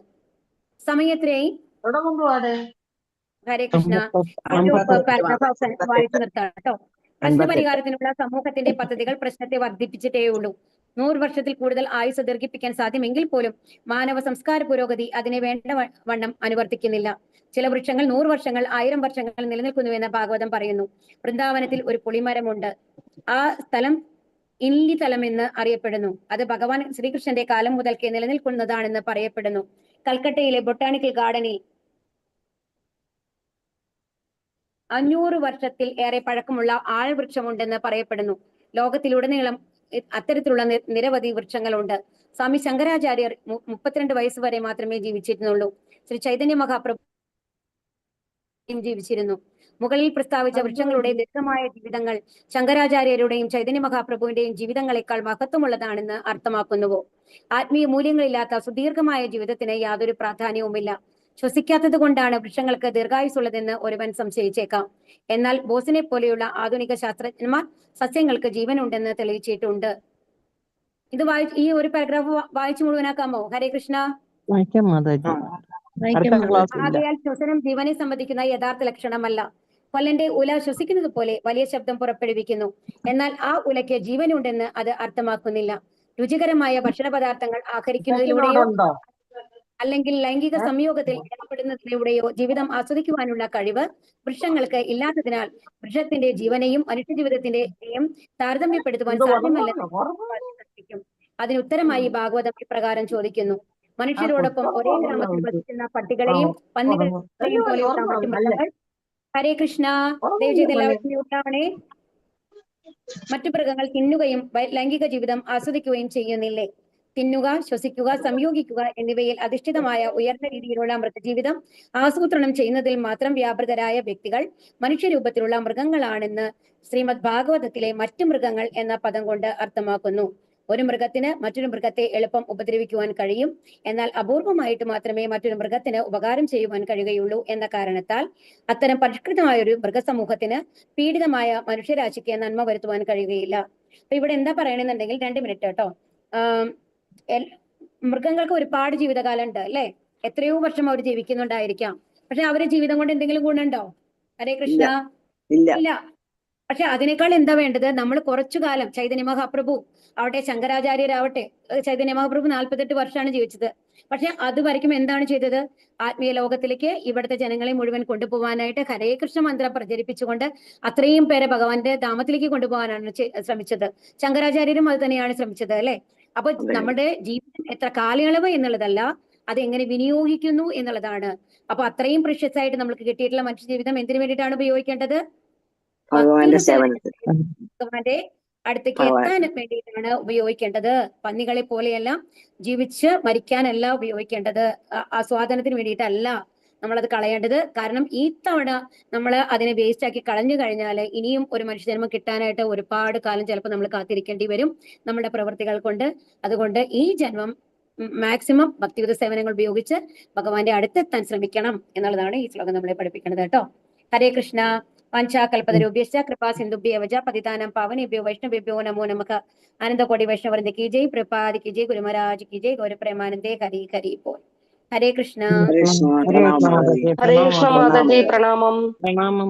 സമയത്രയും ഹരേ കൃഷ്ണ വായിച്ചു നിർത്താം കേട്ടോ. പ്രശ്നപരിഹാരത്തിനുള്ള സമൂഹത്തിന്റെ പദ്ധതികൾ പ്രശ്നത്തെ വർദ്ധിപ്പിച്ചിട്ടേയുള്ളൂ. 100 വർഷത്തിൽ കൂടുതൽ ആയുസ് ദീർഘിപ്പിക്കാൻ സാധ്യമെങ്കിൽ പോലും മാനവ സംസ്കാര പുരോഗതി അതിനെ വേണ്ട വണ്ണം അനുവർത്തിക്കുന്നില്ല. ചില വൃക്ഷങ്ങൾ 100 വർഷങ്ങൾ 1000 വർഷങ്ങൾ നിലനിൽക്കുന്നുവെന്ന് ഭാഗവതം പറയുന്നു. വൃന്ദാവനത്തിൽ ഒരു പുളിമരമുണ്ട്. ആ സ്ഥലം ഇല്ലി തലം എന്ന് അറിയപ്പെടുന്നു. അത് ഭഗവാൻ ശ്രീകൃഷ്ണന്റെ കാലം മുതൽക്കേ നിലനിൽക്കുന്നതാണെന്ന് പറയപ്പെടുന്നു. കൽക്കട്ടയിലെ ബൊട്ടാണിക്കൽ ഗാർഡനിൽ 500 വർഷത്തിൽ ഏറെ പഴക്കമുള്ള ആൽവൃക്ഷമുണ്ടെന്ന് പറയപ്പെടുന്നു. ലോകത്തിലുടനീളം അത്തരത്തിലുള്ള നിരവധി വൃക്ഷങ്ങളുണ്ട്. സ്വാമി ശങ്കരാചാര്യർ 32 വയസ്സ് വരെ മാത്രമേ ജീവിച്ചിരുന്നുള്ളൂ. ശ്രീ ചൈതന്യ മഹാപ്രഭു ജീവിച്ചിരുന്നു. മുകളിൽ പ്രസ്താവിച്ച വൃക്ഷങ്ങളുടെ ദീർഘമായ ജീവിതങ്ങൾ ശങ്കരാചാര്യരുടെയും ചൈതന്യ മഹാപ്രഭുവിന്റെയും ജീവിതങ്ങളെക്കാൾ മഹത്വമുള്ളതാണെന്ന് അർത്ഥമാക്കുന്നുവോ? ആത്മീയ മൂല്യങ്ങളില്ലാത്ത സുദീർഘമായ ജീവിതത്തിന് യാതൊരു പ്രാധാന്യവുമില്ല. ശ്വസിക്കാത്തത് കൊണ്ടാണ് വൃക്ഷങ്ങൾക്ക് ദീർഘായുസുള്ളതെന്ന് ഒരുവൻ സംശയിച്ചേക്കാം. എന്നാൽ ബോസിനെ പോലെയുള്ള ആധുനിക ശാസ്ത്രജ്ഞന്മാർ സസ്യങ്ങൾക്ക് ജീവനുണ്ടെന്ന് തെളിയിച്ചിട്ടുണ്ട്. ഇത് ഈ ഒരു പാരഗ്രാഫ് വായിച്ചു മുഴുവനാക്കാമോ? ഹരേ കൃഷ്ണ. ആകയാൽ ശ്വസനം ജീവനെ സംബന്ധിക്കുന്ന യഥാർത്ഥ ലക്ഷണമല്ല. കൊല്ലന്റെ ഉല ശ്വസിക്കുന്നത് പോലെ വലിയ ശബ്ദം പുറപ്പെടുവിക്കുന്നു. എന്നാൽ ആ ഉലയ്ക്ക് ജീവനുണ്ടെന്ന് അത് അർത്ഥമാക്കുന്നില്ല. രുചികരമായ ഭക്ഷണ പദാർത്ഥങ്ങൾ ആഹരിക്കുന്നതിലൂടെയോ അല്ലെങ്കിൽ ലൈംഗിക സംയോഗത്തിൽ ഏർപ്പെടുന്നതിലൂടെയോ ജീവിതം ആസ്വദിക്കുവാനുള്ള കഴിവ് വൃക്ഷങ്ങൾക്ക് ഇല്ലാത്തതിനാൽ വൃക്ഷത്തിന്റെ ജീവനെയും മനുഷ്യജീവിതത്തിന്റെയും താരതമ്യപ്പെടുത്തുവാൻ സാധ്യമല്ലെന്ന് അതിനുത്തരമായി ഭാഗവതം ഇപ്രകാരം ചോദിക്കുന്നു. മനുഷ്യരോടൊപ്പം ഒരേ ഗ്രാമത്തിൽ വസിക്കുന്ന പട്ടികളെയും പന്നികളെയും പോലെയുള്ള മറ്റു മൃഗങ്ങൾ, ഹരേ കൃഷ്ണ, ദയവ് ചെയ്ത് എല്ലാവരും മ്യൂട്ടാവണേ, മറ്റു മൃഗങ്ങൾ തിന്നുകയും ലൈംഗിക ജീവിതം ആസ്വദിക്കുകയും ചെയ്യുന്നില്ലേ? തിന്നുക, ശ്വസിക്കുക, സംയോഗിക്കുക എന്നിവയിൽ അധിഷ്ഠിതമായ ഉയർന്ന രീതിയിലുള്ള മൃഗജീവിതം ആസൂത്രണം ചെയ്യുന്നതിൽ മാത്രം വ്യാപൃതരായ വ്യക്തികൾ മനുഷ്യരൂപത്തിലുള്ള മൃഗങ്ങളാണെന്ന് ശ്രീമദ് ഭാഗവതത്തിലെ മറ്റു മൃഗങ്ങൾ എന്ന പദം കൊണ്ട് അർത്ഥമാക്കുന്നു. ഒരു മൃഗത്തിന് മറ്റൊരു മൃഗത്തെ എളുപ്പം ഉപദ്രവിക്കുവാൻ കഴിയും, എന്നാൽ അപൂർവമായിട്ട് മാത്രമേ മറ്റൊരു മൃഗത്തിന് ഉപകാരം ചെയ്യുവാൻ കഴിയുകയുള്ളൂ എന്ന കാരണത്താൽ അത്തരം പരിഷ്കൃതമായ ഒരു മൃഗസമൂഹത്തിന് പീഡിതമായ മനുഷ്യരാശിക്ക് നന്മ വരുത്തുവാൻ കഴിയുകയില്ല. അപ്പൊ ഇവിടെ എന്താ പറയണെന്നുണ്ടെങ്കിൽ 2 മിനിറ്റ് കേട്ടോ. മൃഗങ്ങൾക്ക് ഒരുപാട് ജീവിതകാലം ഉണ്ട് അല്ലെ? എത്രയോ വർഷം അവർ ജീവിക്കുന്നുണ്ടായിരിക്കാം. പക്ഷെ അവരുടെ ജീവിതം കൊണ്ട് എന്തെങ്കിലും ഗുണമുണ്ടോ? ഹരേ കൃഷ്ണ. ഇല്ല. ഇല്ല. പക്ഷെ അതിനേക്കാൾ എന്താ വേണ്ടത്? നമ്മൾ കുറച്ചു കാലം ചൈതന്യ മഹാപ്രഭു ആവട്ടെ, ശങ്കരാചാര്യരാവട്ടെ, ചൈതന്യ മഹാപ്രഭു 48 വർഷമാണ് ജീവിച്ചത്. പക്ഷെ അതുവரைക്കും എന്താണ് ചെയ്തത്? ആത്മീയ ലോകത്തിലേക്ക് ഇവിടുത്തെ ജനങ്ങളെ മുഴുവൻ കൊണ്ടുപോകാനായിട്ട് ഹരേ കൃഷ്ണ മന്ത്രം പ്രചരിപ്പിച്ചുകൊണ്ട് അത്രയും പേരെ ഭഗവാന്റെ ധാമത്തിലേക്ക് കൊണ്ടുപോകാനാണ് ശ്രമിച്ചത്. ശങ്കരാചാര്യരും അത് തന്നെയാണ് ശ്രമിച്ചത് അല്ലെ? അപ്പൊ നമ്മുടെ ജീവിതം എത്ര കാലയളവ് എന്നുള്ളതല്ല, അത് എങ്ങനെ വിനിയോഗിക്കുന്നു എന്നുള്ളതാണ്. അപ്പൊ അത്രയും പ്രഷ്യസ് ആയിട്ട് നമുക്ക് കിട്ടിയിട്ടുള്ള മനുഷ്യ ജീവിതം എന്തിനു വേണ്ടിയിട്ടാണ് ഉപയോഗിക്കേണ്ടത്? ഭഗവാന്റെ സേവനത്തിൽ, ഭഗവാന്റെ അടുത്തേക്ക് എത്താൻ വേണ്ടിയിട്ടാണ് ഉപയോഗിക്കേണ്ടത്. പന്നികളെ പോലെയെല്ലാം ജീവിച്ച് മരിക്കാനല്ല ഉപയോഗിക്കേണ്ടത്. ആസ്വാദനത്തിന് വേണ്ടിയിട്ടല്ല നമ്മളത് കളയേണ്ടത്. കാരണം ഈ തവണ നമ്മൾ അതിനെ വേസ്റ്റ് ആക്കി കളഞ്ഞു കഴിഞ്ഞാൽ ഇനിയും ഒരു മനുഷ്യജന്മം കിട്ടാനായിട്ട് ഒരുപാട് കാലം ചിലപ്പോൾ നമ്മൾ കാത്തിരിക്കേണ്ടി വരും നമ്മുടെ പ്രവൃത്തികൾ കൊണ്ട്. അതുകൊണ്ട് ഈ ജന്മം മാക്സിമം ഭക്തിയുത സേവനങ്ങൾ ഉപയോഗിച്ച് ഭഗവാന്റെ അടുത്തെത്താൻ ശ്രമിക്കണം എന്നുള്ളതാണ് ഈ ശ്ലോകം നമ്മളെ പഠിപ്പിക്കുന്നത് കേട്ടോ. ഹരേ കൃഷ്ണ. വാഞ്ചാകൽപതരുഭ്യശ്ച കൃപാ സിന്ധുഭ്യേവച പതിതാനാം പാവനേഭ്യോ വൈഷ്ണവേഭ്യോ നമോ നമഃ. ആനന്ദകോടി വൈഷ്ണവവൃന്ദ കി ജയ്, പ്രഭുപാദ് കി ജയ്, ഗുരു മഹാരാജ് കി ജയ്, ഗൗരപ്രേമാനന്ദേ ഹരി ഹരി ബോൾ. ഹരേ കൃഷ്ണ. ഹരേ കൃഷ്ണ. ഹരേ കൃഷ്ണ മാതാജി, ഹരേ കൃഷ്ണ മാതാജി, പ്രണാമം. പ്രണാമം.